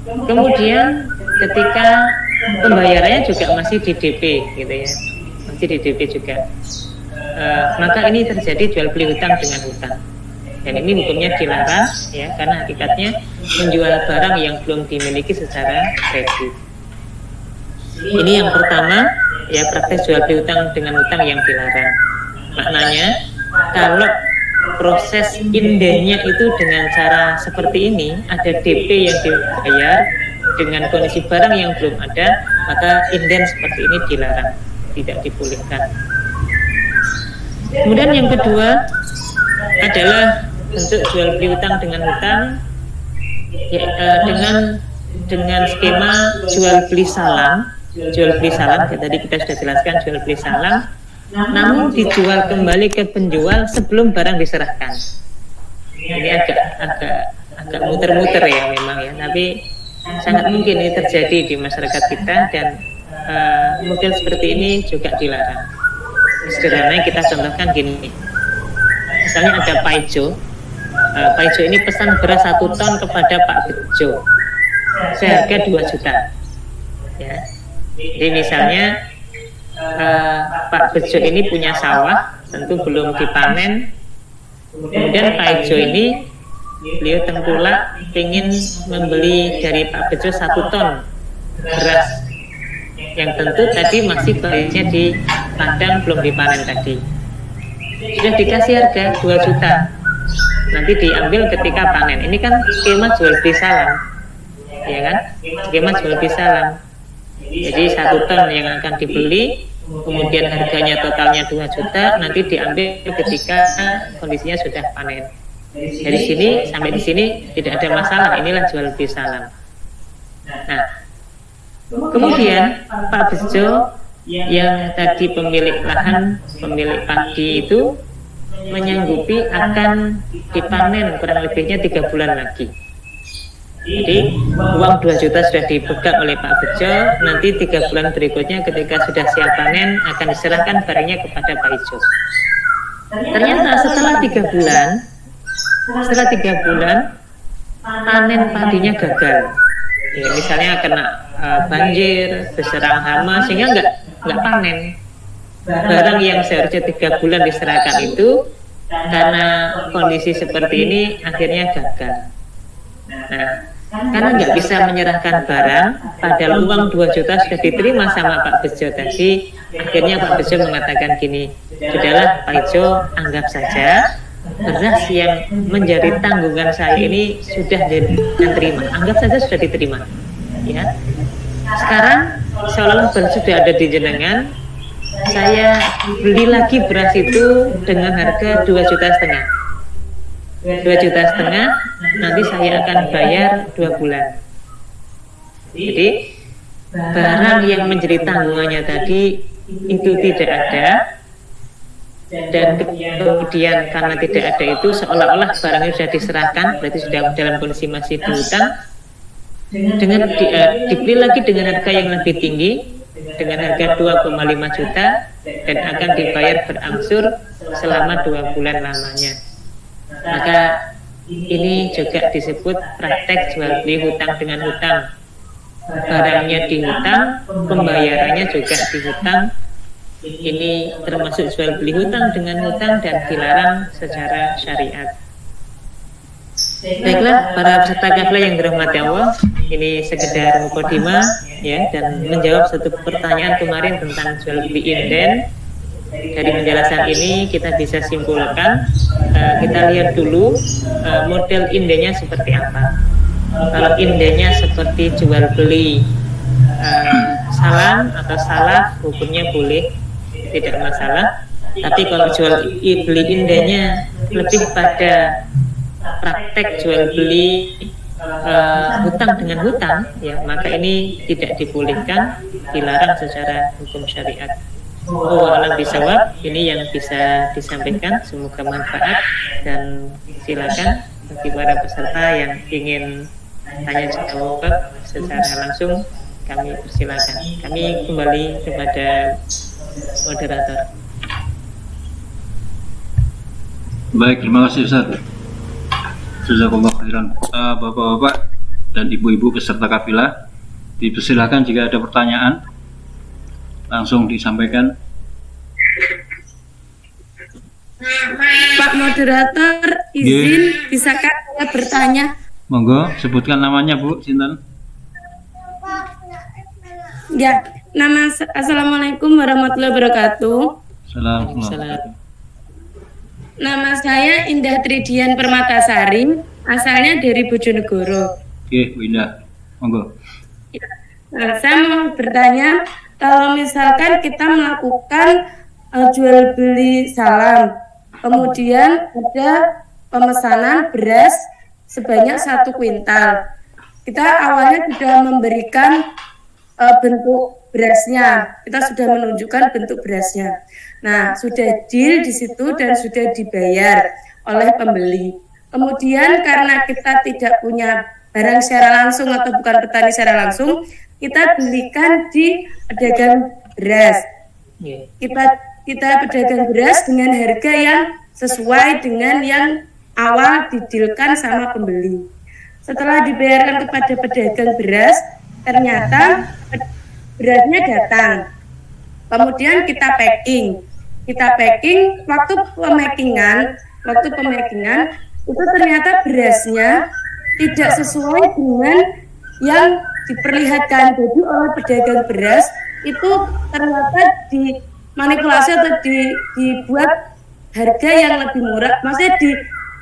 Kemudian ketika pembayarannya juga masih di DP gitu ya, masih di DP juga, maka ini terjadi jual beli hutang dengan hutang, dan ini hukumnya dilarang ya, karena hakikatnya menjual barang yang belum dimiliki secara kredit. Ini yang pertama ya, praktek jual beli hutang dengan hutang yang dilarang. Maknanya kalau proses indennya itu dengan cara seperti ini, ada DP yang dibayar dengan kondisi barang yang belum ada, maka inden seperti ini dilarang, tidak dibolehkan. Kemudian yang kedua adalah bentuk jual beli hutang dengan hutang ya, dengan dengan skema jual beli salam. Jual beli salam, tadi kita sudah jelaskan jual beli salam, namun dijual kembali ke penjual sebelum barang diserahkan. Ini agak muter-muter ya memang ya, tapi sangat mungkin ini terjadi di masyarakat kita, dan model seperti ini juga dilarang. Sederhananya kita contohkan gini, misalnya ada Pak Ijo. Pak Ijo ini pesan beras 1 ton kepada Pak Bejo seharga 2 juta ya. Jadi misalnya Pak Bejo ini punya sawah, tentu belum dipanen, kemudian Pak Ijo ini beliau tengkulak ingin membeli dari Pak Bejo 1 ton beras yang tentu tadi masih kondisinya di padang, belum dipanen tadi. Sudah dikasih harga 2 juta, nanti diambil ketika panen. Ini kan skema jual beli salam, ya kan? Skema jual beli salam. Jadi 1 ton yang akan dibeli, kemudian harganya totalnya 2 juta, nanti diambil ketika kondisinya sudah panen. Dari sini sampai di sini tidak ada masalah, inilah jual beli salam. Nah, kemudian Pak Bejo yang tadi pemilik lahan, pemilik padi itu menyanggupi akan dipanen kurang lebihnya 3 bulan lagi. Jadi uang 2 juta sudah dipegang oleh Pak Bejo, nanti 3 bulan berikutnya ketika sudah siap panen akan diserahkan barangnya kepada Pak Ijo. Ternyata setelah 3 bulan panen padinya gagal. Ya, misalnya kena banjir, berserang hama, sehingga nggak panen. Barang yang seharusnya 3 bulan diserahkan itu karena kondisi seperti ini akhirnya gagal. Nah, karena nggak bisa menyerahkan barang, padahal uang 2 juta sudah diterima sama Pak Bejo tadi, akhirnya Pak Bejo mengatakan gini, sudahlah Pak Ijo, anggap saja beras yang menjadi tanggungan saya ini sudah diterima, anggap saja sudah diterima. Ya, sekarang seolah-olah beras sudah ada di jenengan, saya beli lagi beras itu dengan harga 2,5 juta. 2,5 juta, nanti saya akan bayar 2 bulan. Jadi barang yang menjadi tanggungannya tadi itu tidak ada, dan kemudian karena tidak ada itu seolah-olah barangnya sudah diserahkan, berarti sudah dalam kondisi masih berhutang, dengan dibeli lagi dengan harga yang lebih tinggi, dengan harga 2,5 juta, dan akan dibayar berangsur selama 2 bulan lamanya. Maka ini juga disebut praktek jual beli hutang dengan hutang. Barangnya dihutang, pembayarannya juga dihutang. Ini termasuk jual beli hutang dengan hutang dan dilarang secara syariat. Baiklah para peserta kafilah yang dirahmati Allah, ini sekedar mukadimah ya, dan menjawab satu pertanyaan kemarin tentang jual beli inden. Dari penjelasan ini kita bisa simpulkan, kita lihat dulu model indennya seperti apa. Kalau indennya seperti jual beli salam atau salaf, hukumnya boleh, tidak masalah. Tapi kalau jual beli indennya lebih pada praktek jual beli hutang dengan hutang, ya maka ini tidak dibolehkan, dilarang secara hukum syariat. Alam bisawab, ini yang bisa disampaikan, semoga manfaat, dan silakan bagi para peserta yang ingin tanya jawab secara langsung, kami persilakan. Kami kembali kepada moderator. Baik, terima kasih Ustaz. Jazakallah khairan. Bapak-bapak dan ibu-ibu peserta kafilah, dipersilakan jika ada pertanyaan langsung disampaikan. Pak moderator, izin bisakah saya bertanya? Monggo, sebutkan namanya Bu, sinten? Ya, Assalamualaikum warahmatullahi wabarakatuh. Assalamualaikum. Nama saya Indah Tridian Permatasari, asalnya dari Bojonegoro. Oke, Bu Indah, monggo. Nah, saya mau bertanya, kalau misalkan kita melakukan jual beli salam, kemudian ada pemesanan beras sebanyak 1 kuintal. kita awalnya sudah memberikan bentuk berasnya, kita sudah menunjukkan bentuk berasnya. Nah, sudah deal di situ dan sudah dibayar oleh pembeli. Kemudian karena kita tidak punya barang secara langsung atau bukan petani secara langsung, kita belikan di pedagang beras. Kita pedagang beras dengan harga yang sesuai dengan yang awal didilkan sama pembeli. Setelah dibayarkan kepada pedagang beras, ternyata berasnya datang. Kemudian kita packing. Waktu pemackingan itu ternyata berasnya tidak sesuai dengan yang diperlihatkan. Jadi oleh pedagang beras itu ternyata dimanipulasi atau dibuat harga yang lebih murah, maksudnya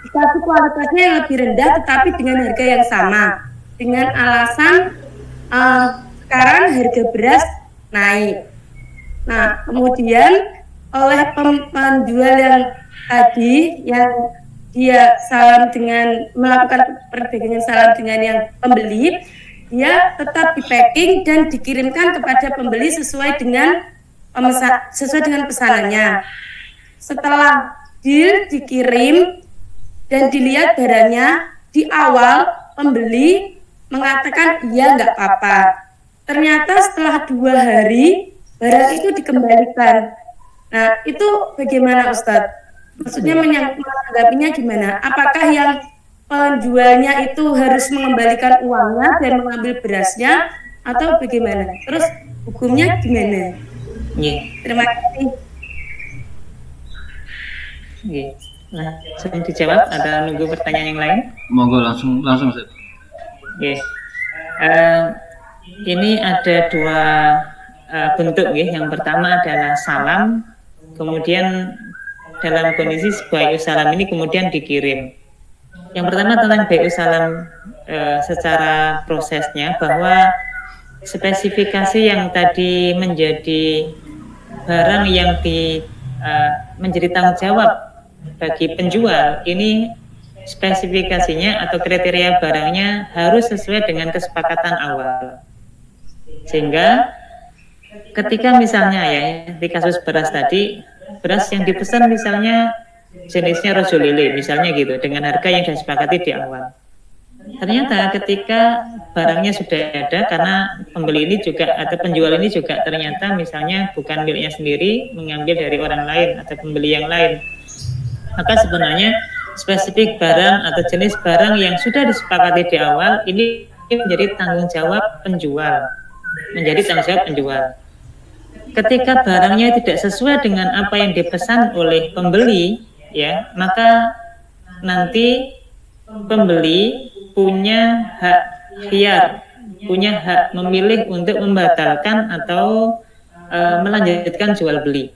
dikasih kualitasnya yang lebih rendah tetapi dengan harga yang sama, dengan alasan sekarang harga beras naik. Nah, kemudian oleh penjual yang tadi yang dia melakukan perdagangan salam dengan yang pembeli, dia tetap di-packing dan dikirimkan kepada pembeli sesuai dengan pesanannya. Setelah deal dikirim dan dilihat barangnya, di awal pembeli mengatakan iya nggak apa-apa. Ternyata setelah 2 hari barang itu dikembalikan. Nah, itu bagaimana Ustadz? Maksudnya menanggapinya gimana? Apakah yang penjualnya itu harus mengembalikan uangnya dan mengambil berasnya atau bagaimana? Terus hukumnya gimana? Terima kasih. Nah, sebelum dijawab, ada nunggu pertanyaan yang lain? Monggo langsung Ustaz. Ini ada 2 bentuk ya. Yang pertama adalah salam, kemudian dalam kondisi BAIU salam ini kemudian dikirim. Yang pertama tentang BAIU salam secara prosesnya, bahwa spesifikasi yang tadi menjadi barang yang menjadi tanggung jawab bagi penjual, ini spesifikasinya atau kriteria barangnya harus sesuai dengan kesepakatan awal. Sehingga ketika misalnya ya di kasus beras tadi, beras yang dipesan misalnya jenisnya rojo lele misalnya gitu, dengan harga yang disepakati di awal. Ternyata ketika barangnya sudah ada, karena pembeli ini juga atau penjual ini juga ternyata misalnya bukan miliknya sendiri, mengambil dari orang lain atau pembeli yang lain, maka sebenarnya spesifik barang atau jenis barang yang sudah disepakati di awal ini menjadi tanggung jawab penjual. Ketika barangnya tidak sesuai dengan apa yang dipesan oleh pembeli, ya, maka nanti pembeli punya hak khiyar, punya hak memilih untuk membatalkan atau melanjutkan jual beli.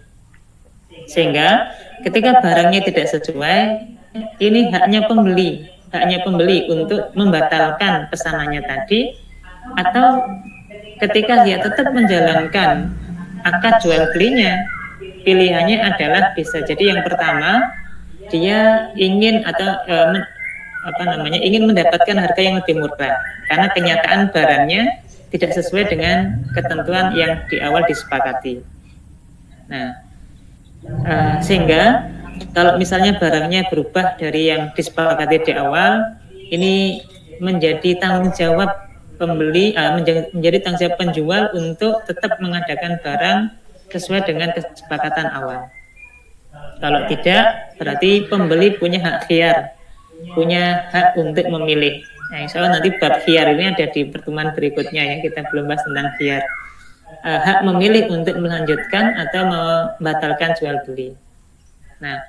Sehingga ketika barangnya tidak sesuai, ini haknya pembeli untuk membatalkan pesanannya tadi, atau ketika dia tetap menjalankan akad jual belinya, pilihannya adalah bisa jadi yang pertama dia ingin atau ingin mendapatkan harga yang lebih murah karena kenyataan barangnya tidak sesuai dengan ketentuan yang di awal disepakati. Nah, sehingga kalau misalnya barangnya berubah dari yang disepakati di awal, ini menjadi tanggung jawab pembeli, menjadi tanggung jawab penjual untuk tetap mengadakan barang sesuai dengan kesepakatan awal. Kalau tidak, berarti pembeli punya hak khiyar, punya hak untuk memilih. Nah, insya Allah nanti bab khiyar ini ada di pertemuan berikutnya ya, kita belum bahas tentang khiyar. Hak memilih untuk melanjutkan atau membatalkan jual beli. Nah,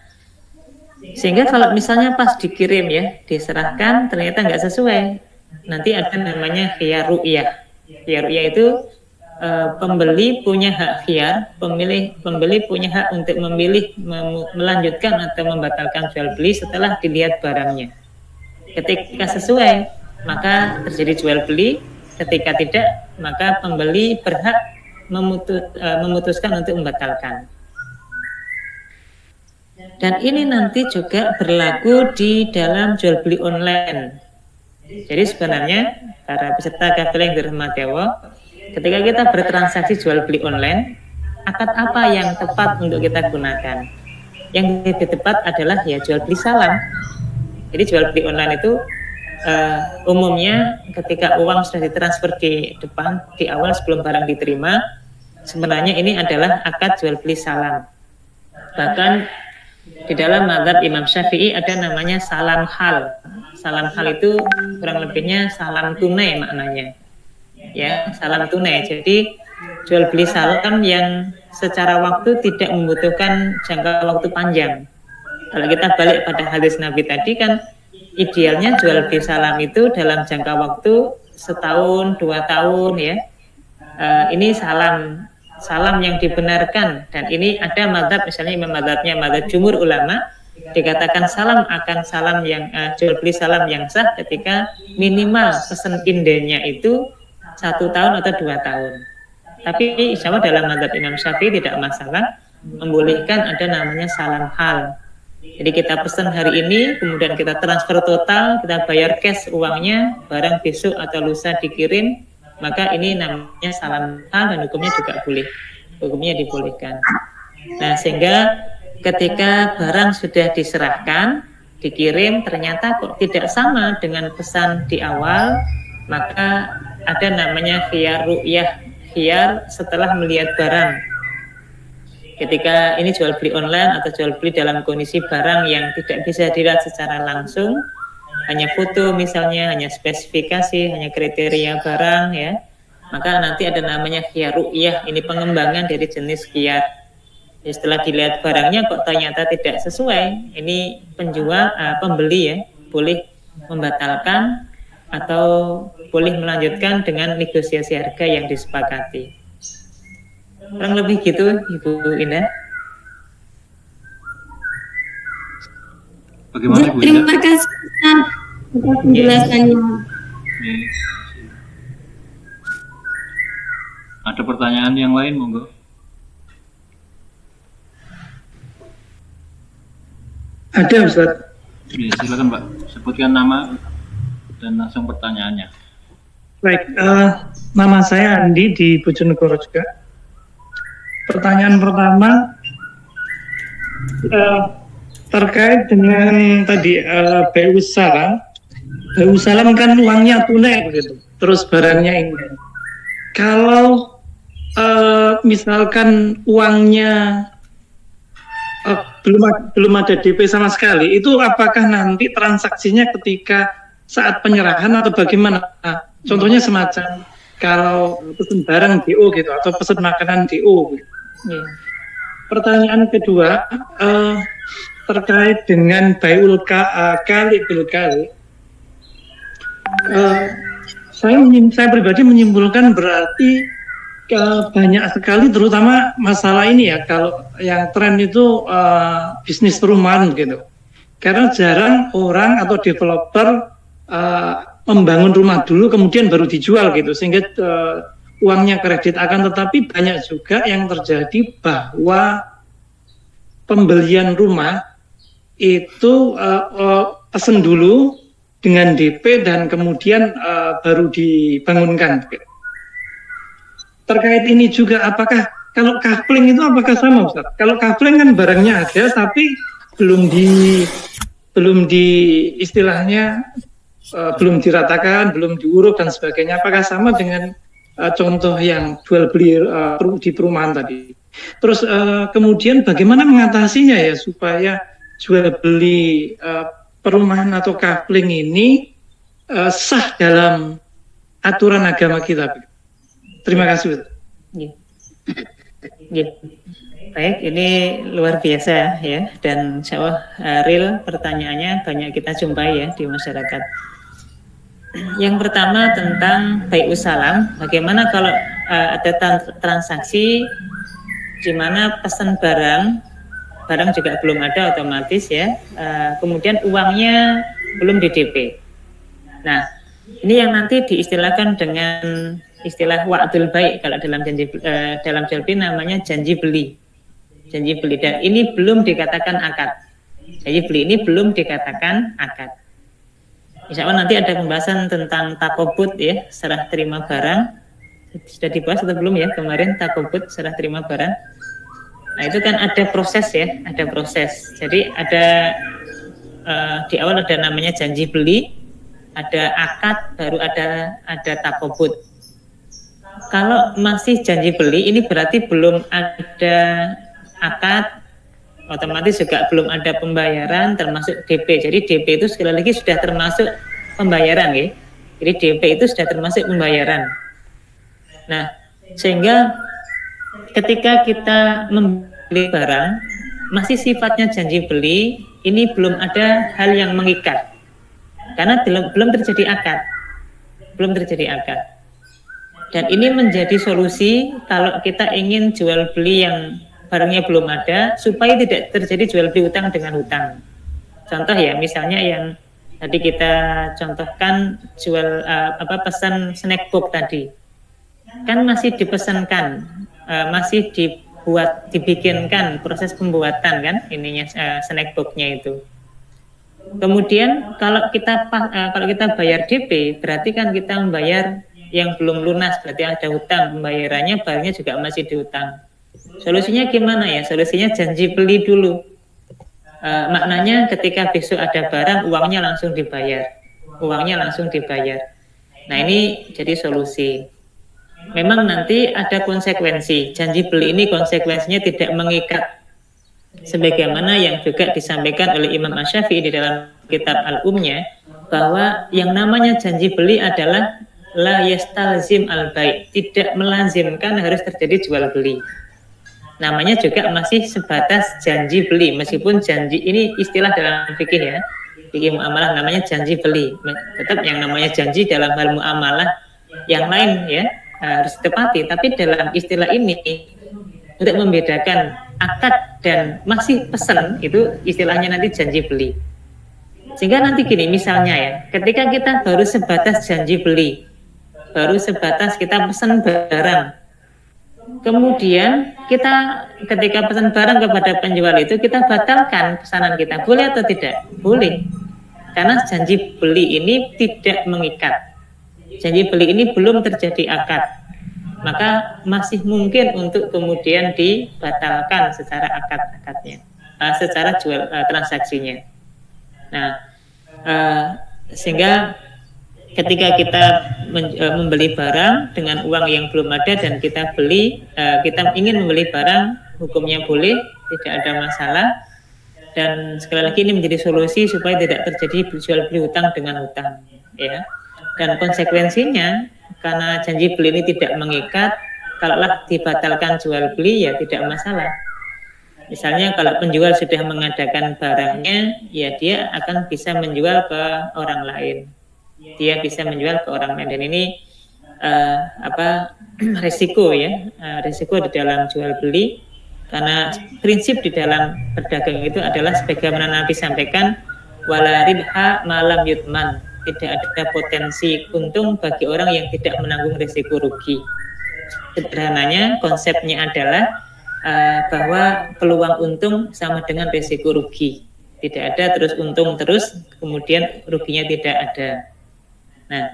sehingga kalau misalnya pas dikirim ya, diserahkan ternyata nggak sesuai, nanti ada namanya khiyar ru'yah. Khiyar ru'yah itu pembeli punya hak khiyar, pembeli punya hak untuk memilih melanjutkan atau membatalkan jual beli setelah dilihat barangnya. Ketika sesuai, maka terjadi jual beli. Ketika tidak, maka pembeli berhak memutuskan untuk membatalkan. Dan ini nanti juga berlaku di dalam jual beli online. Jadi sebenarnya para peserta KFL yang dirahmati Allah, ketika kita bertransaksi jual beli online, akad apa yang tepat untuk kita gunakan? Yang lebih tepat adalah ya jual beli salam. Jadi jual beli online itu umumnya ketika uang sudah ditransfer di depan, di awal sebelum barang diterima, sebenarnya ini adalah akad jual beli salam. Bahkan di dalam mazhab Imam Syafi'i ada namanya salam hal. Salam hal itu kurang lebihnya salam tunai maknanya. Ya, salam tunai. Jadi jual beli salam yang secara waktu tidak membutuhkan jangka waktu panjang. Kalau kita balik pada hadis Nabi tadi kan idealnya jual beli salam itu dalam jangka waktu setahun, 2 tahun ya. Ini salam yang dibenarkan, dan ini ada mazhab, misalnya imam mazhabnya mazhab jumhur ulama dikatakan salam akan salam yang jual beli salam yang sah ketika minimal pesen indenya itu 1 tahun atau 2 tahun. Tapi insya Allah dalam mazhab Imam Syafi'i tidak masalah, membolehkan ada namanya salam hal. Jadi kita pesan hari ini, kemudian kita transfer total, kita bayar cash uangnya, barang besok atau lusa dikirim, maka ini namanya salam hal dan hukumnya juga boleh, hukumnya dibolehkan. Nah, sehingga ketika barang sudah diserahkan, dikirim, ternyata kok tidak sama dengan pesan di awal, maka ada namanya khiyar ru'yah, khiyar setelah melihat barang. Ketika ini jual beli online atau jual beli dalam kondisi barang yang tidak bisa dilihat secara langsung, hanya foto misalnya, hanya spesifikasi, hanya kriteria barang ya, maka nanti ada namanya khiyar ru'yah, ini pengembangan dari jenis khiyar. Jadi setelah dilihat barangnya kok ternyata tidak sesuai, ini pembeli ya boleh membatalkan atau boleh melanjutkan dengan negosiasi harga yang disepakati. Kurang lebih gitu Ibu Indah. Bagaimana Bu Terima Indah? kasih atas penjelasannya. Ada pertanyaan yang lain, monggo. Ada Ustaz. Ya, silakan Pak, sebutkan nama dan langsung pertanyaannya. Baik, nama saya Andi di Bojonegoro juga. Pertanyaan pertama terkait dengan tadi BU Salam. BU Salam kan uangnya tunai begitu, terus barangnya ini. Kalau misalkan uangnya belum ada DP sama sekali, itu apakah nanti transaksinya ketika saat penyerahan atau bagaimana? Contohnya semacam kalau pesan barang DO gitu atau pesan makanan DO gitu. Pertanyaan kedua terkait dengan bai'ul kali bil kali. Saya pribadi menyimpulkan berarti banyak sekali, terutama masalah ini ya, kalau yang tren itu bisnis perumahan gitu. Karena jarang orang atau developer membangun rumah dulu kemudian baru dijual gitu, sehingga uangnya kredit. Akan tetapi banyak juga yang terjadi bahwa pembelian rumah itu pesen dulu dengan DP dan kemudian baru dibangunkan. Terkait ini juga, apakah kalau kafling itu apakah sama Ustaz? Kalau kafling kan barangnya ada tapi belum di istilahnya belum diratakan, belum diuruk dan sebagainya. Apakah sama dengan contoh yang jual beli di perumahan tadi? Terus kemudian bagaimana mengatasinya ya supaya jual beli perumahan atau kafling ini sah dalam aturan agama kita? Terima kasih. Baik, ini luar biasa ya, dan insya Allah real pertanyaannya banyak kita jumpai ya di masyarakat. Yang pertama tentang bai'us salam, bagaimana kalau ada transaksi di mana pesan barang juga belum ada otomatis ya, kemudian uangnya belum di DP. Nah, ini yang nanti diistilahkan dengan istilah wa'dul bai', kalau dalam jual beli namanya janji beli, dan ini belum dikatakan akad. Janji beli ini belum dikatakan akad. Insya Allah nanti ada pembahasan tentang takobut ya, serah terima barang. Sudah dibahas atau belum ya kemarin takobut serah terima barang. Nah itu kan ada proses ya, ada proses. Jadi ada di awal ada namanya janji beli, ada akad, baru ada takobut. Kalau masih janji beli, ini berarti belum ada akad, otomatis juga belum ada pembayaran termasuk DP. Jadi DP itu sekali lagi sudah termasuk pembayaran ya. Jadi DP itu sudah termasuk pembayaran. Nah, sehingga ketika kita membeli barang masih sifatnya janji beli, ini belum ada hal yang mengikat. Karena belum terjadi akad. Belum terjadi akad. Dan ini menjadi solusi kalau kita ingin jual beli yang barangnya belum ada, supaya tidak terjadi jual beli utang dengan hutang. Contoh ya, misalnya yang tadi kita contohkan jual pesan snack box tadi, kan masih dipesankan, masih dibikinkan proses pembuatan kan, ininya snack box-nya itu. Kemudian kalau kita bayar DP, berarti kan kita membayar yang belum lunas, berarti ada hutang, pembayarannya barangnya juga masih dihutang. Solusinya gimana ya? Solusinya janji beli dulu. Maknanya ketika besok ada barang, uangnya langsung dibayar. Nah ini jadi solusi. Memang nanti ada konsekuensi. Janji beli ini konsekuensinya tidak mengikat. Sebagaimana yang juga disampaikan oleh Imam Asy-Syafi'i di dalam kitab Al-Umnya, bahwa yang namanya janji beli adalah la yastalzim al-bai', tidak melazimkan harus terjadi jual beli. Namanya juga masih sebatas janji beli, meskipun janji ini istilah dalam fikih ya, fikih muamalah namanya janji beli. Tetap yang namanya janji dalam hal muamalah yang lain ya harus ditepati, tapi dalam istilah ini untuk membedakan akad dan masih pesan itu istilahnya nanti janji beli. Sehingga nanti gini misalnya ya, ketika kita baru sebatas janji beli, baru sebatas kita pesan barang, kemudian kita ketika pesan barang kepada penjual itu kita batalkan pesanan kita, boleh atau tidak? Boleh, karena janji beli ini tidak mengikat, janji beli ini belum terjadi akad, maka masih mungkin untuk kemudian dibatalkan secara akad-akadnya, secara jual transaksinya. Nah, sehingga ketika kita membeli barang dengan uang yang belum ada dan kita ingin membeli barang, hukumnya boleh, tidak ada masalah. Dan sekali lagi ini menjadi solusi supaya tidak terjadi jual beli hutang dengan hutang, ya. Dan konsekuensinya karena janji beli ini tidak mengikat, kalaulah dibatalkan jual beli ya tidak masalah. Misalnya kalau penjual sudah mengadakan barangnya, ya dia akan bisa menjual ke orang lain. Dia bisa menjual ke orang lain, dan ini risiko ya, risiko di dalam jual beli, karena prinsip di dalam berdagang itu adalah sebagaimana Nabi sampaikan, wala ribha malam yutman, tidak ada potensi untung bagi orang yang tidak menanggung risiko rugi. Sederhananya konsepnya adalah bahwa peluang untung sama dengan risiko rugi, tidak ada terus untung terus kemudian ruginya tidak ada. Nah,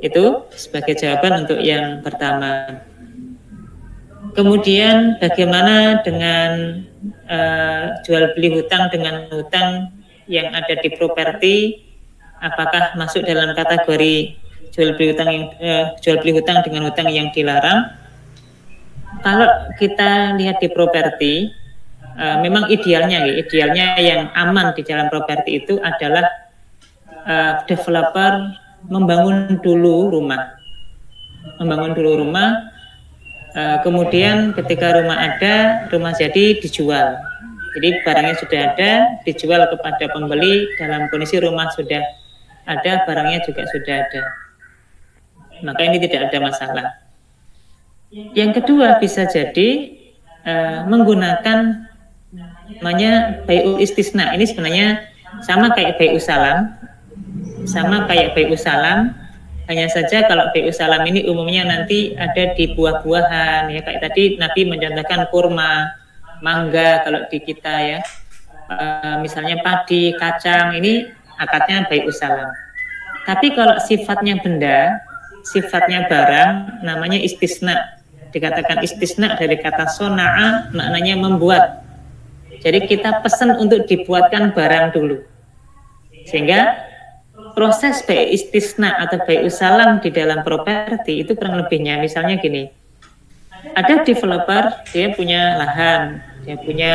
itu sebagai jawaban untuk yang pertama. Kemudian bagaimana dengan jual beli hutang dengan hutang yang ada di properti? Apakah masuk dalam kategori jual beli hutang dengan hutang yang dilarang? Kalau kita lihat di properti, memang idealnya yang aman di dalam properti itu adalah developer membangun dulu rumah, kemudian ketika rumah ada, rumah jadi dijual. Jadi barangnya sudah ada, dijual kepada pembeli dalam kondisi rumah sudah ada, barangnya juga sudah ada. Maka ini tidak ada masalah. Yang kedua bisa jadi menggunakan namanya bai'ul istisna. Ini sebenarnya sama kayak bai'us salam, hanya saja kalau bai'us salam ini umumnya nanti ada di buah-buahan ya, kayak tadi Nabi mencontohkan kurma, mangga kalau di kita ya, misalnya padi, kacang, ini akadnya bai'us salam. Tapi kalau sifatnya benda, sifatnya barang, namanya istisna. Dikatakan istisna dari kata sona'a, maknanya membuat. Jadi kita pesan untuk dibuatkan barang dulu. Sehingga proses baik istisna atau baik usalam di dalam properti itu kurang lebihnya misalnya gini. Ada developer, dia punya lahan, dia punya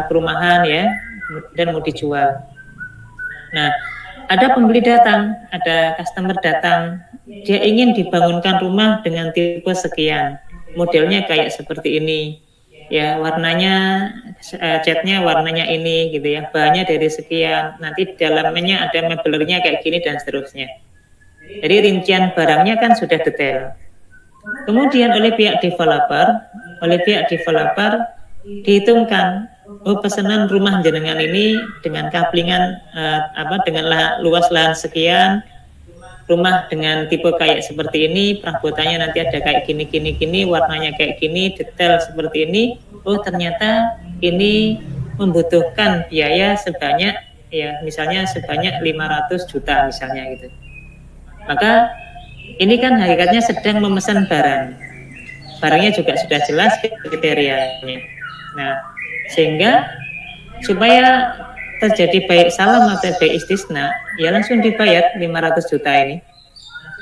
perumahan ya, dan mau dijual. Nah, ada pembeli datang, ada customer datang, dia ingin dibangunkan rumah dengan tipe sekian, modelnya kayak seperti ini, ya warnanya, catnya warnanya ini gitu ya, bahannya dari sekian, nanti dalamnya ada mebelnya kayak gini dan seterusnya. Jadi rincian barangnya kan sudah detail. Kemudian oleh pihak developer dihitungkan, oh pesanan rumah jenengan ini dengan kaplingan dengan luas lahan sekian, rumah dengan tipe kayak seperti ini, perabotannya nanti ada kayak gini, warnanya kayak gini, detail seperti ini. Oh ternyata ini membutuhkan biaya sebanyak ya misalnya sebanyak 500 juta misalnya gitu. Maka ini kan hakikatnya sedang memesan barang. Barangnya juga sudah jelas kriterianya. Nah, sehingga supaya terjadi baik salam atau baik istisna, ya langsung dibayar 500 juta ini.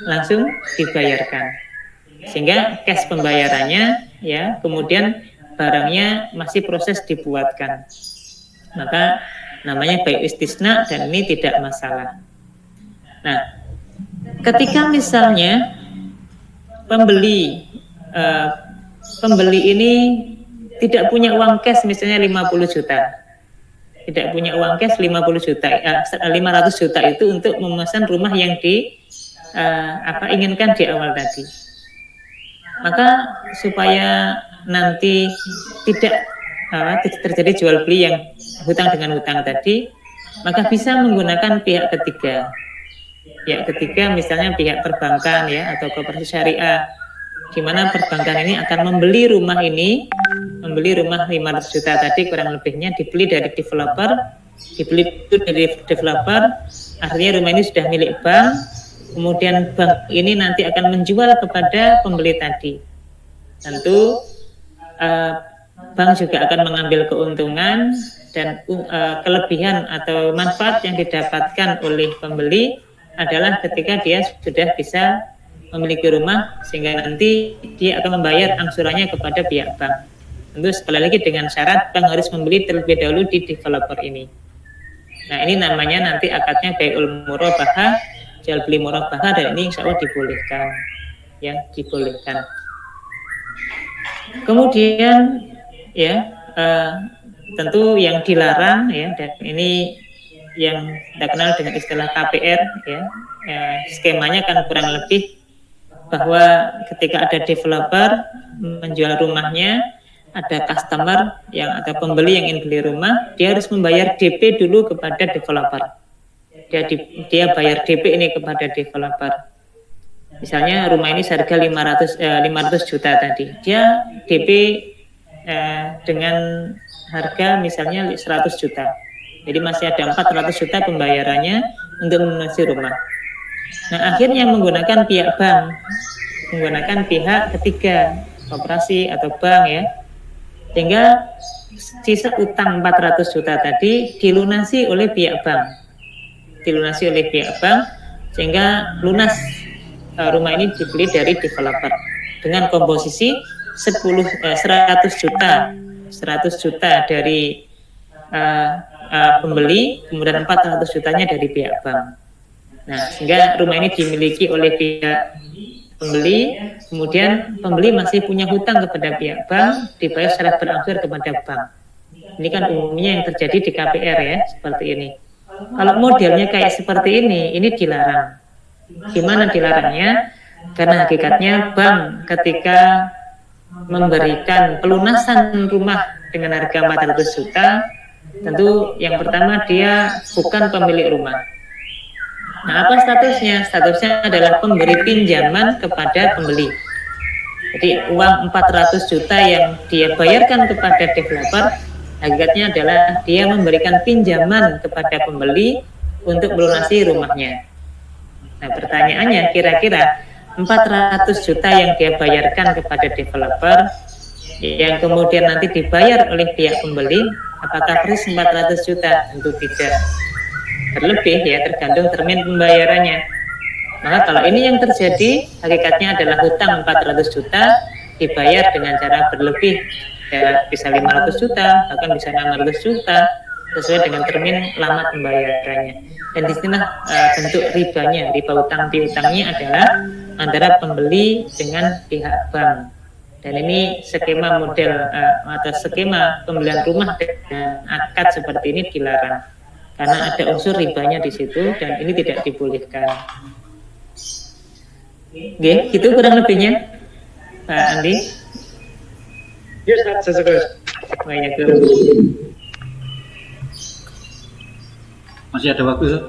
Langsung dibayarkan. Sehingga cash pembayarannya ya, kemudian barangnya masih proses dibuatkan. Maka namanya baik istisna dan ini tidak masalah. Nah, ketika misalnya pembeli ini tidak punya uang cash misalnya 50 juta. Tidak punya uang cash 500 juta itu untuk memesan rumah yang inginkan di awal tadi. Maka supaya nanti tidak terjadi jual beli yang hutang dengan hutang tadi, maka bisa menggunakan pihak ketiga. Pihak ketiga misalnya pihak perbankan ya atau koperasi syariah, di mana perbankan ini akan membeli rumah 500 juta tadi kurang lebihnya dibeli dari developer, artinya rumah ini sudah milik bank, kemudian bank ini nanti akan menjual kepada pembeli tadi. Tentu bank juga akan mengambil keuntungan dan kelebihan atau manfaat yang didapatkan oleh pembeli adalah ketika dia sudah bisa memiliki rumah sehingga nanti dia akan membayar angsurannya kepada pihak bank. Tentu sekali lagi dengan syarat bank harus membeli terlebih dahulu di developer ini. Nah ini namanya nanti akadnya bai'ul murabahah, jual beli murabahah, dan ini insya Allah dibolehkan, ya dibolehkan. Kemudian ya tentu yang dilarang ya, dan ini yang kita kenal dengan istilah KPR ya, skemanya kan kurang lebih bahwa ketika ada developer menjual rumahnya, ada customer yang atau pembeli yang ingin beli rumah, dia harus membayar DP dulu kepada developer. Dia bayar DP ini kepada developer. Misalnya rumah ini seharga 500 juta tadi, dia DP dengan harga misalnya 100 juta. Jadi masih ada 400 juta pembayarannya untuk melunasi rumah. Nah akhirnya menggunakan pihak bank, menggunakan pihak ketiga, koperasi atau bank ya, sehingga sisa utang 400 juta tadi dilunasi oleh pihak bank, sehingga lunas rumah ini dibeli dari developer dengan komposisi 100 juta dari pembeli, kemudian 400 jutanya dari pihak bank. Nah, sehingga rumah ini dimiliki oleh pihak pembeli, kemudian pembeli masih punya hutang kepada pihak bank, dibayar secara berangsur kepada bank. Ini kan umumnya yang terjadi di KPR ya, seperti ini. Kalau modelnya kayak seperti ini dilarang. Gimana dilarangnya? Karena hakikatnya bank ketika memberikan pelunasan rumah dengan harga 400 juta, tentu yang pertama dia bukan pemilik rumah. Nah, apa statusnya? Statusnya adalah pemberi pinjaman kepada pembeli. Jadi uang 400 juta yang dia bayarkan kepada developer, hakikatnya adalah dia memberikan pinjaman kepada pembeli untuk melunasi rumahnya. Nah, pertanyaannya, kira-kira 400 juta yang dia bayarkan kepada developer yang kemudian nanti dibayar oleh pihak pembeli, apakah persis 400 juta? Tentu tidak. Berlebih ya, tergantung termin pembayarannya. Maka kalau ini yang terjadi, hakikatnya adalah hutang 400 juta dibayar dengan cara berlebih, ya bisa 500 juta, bahkan bisa 600 juta, sesuai dengan termin lama pembayarannya. Dan di sini bentuk ribanya, riba utang piutangnya adalah antara pembeli dengan pihak bank. Dan ini skema model atau skema pembelian rumah dengan akad seperti ini dilarang karena ada unsur ribanya di situ dan ini tidak dibolehkan. Oke, gitu kurang lebihnya, Pak Andi. Yes, saya suka. Banyak. Masih ada waktu, Ustaz?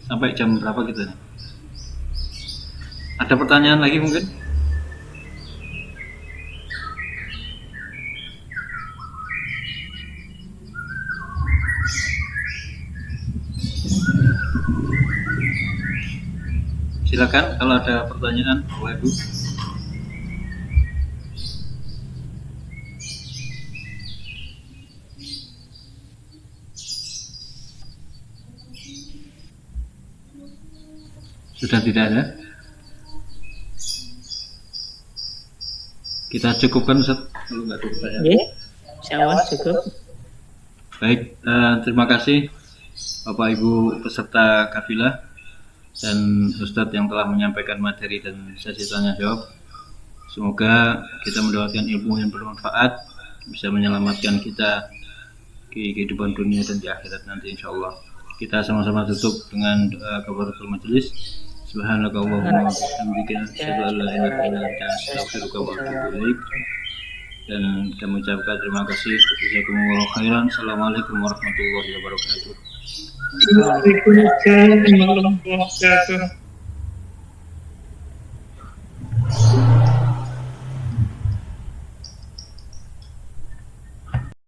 Sampai jam berapa kita nih? Ada pertanyaan lagi mungkin? Silakan kalau ada pertanyaan, Bapak Ibu. Sudah tidak ada? Kita cukupkan, Ustaz, kalau nggak ada pertanyaan. Ya, insya Allah cukup. Baik, terima kasih Bapak Ibu peserta kafilah dan Ustadz yang telah menyampaikan materi dan sesi tanya jawab. Semoga kita mendapatkan ilmu yang bermanfaat, bisa menyelamatkan kita di kehidupan dunia dan di akhirat nanti insya Allah. Kita sama-sama tutup dengan doa kafaratul majelis. Subhanakallahumma wa bihamdika asyhadu an la ilaha illa anta astaghfiruka wa atubu ilaik. Dan kita mengucapkan terima kasih. Jazakumullahu khairan. Assalamualaikum warahmatullahi wabarakatuh. Waalaikumsalam warahmatullahi wabarakatuh.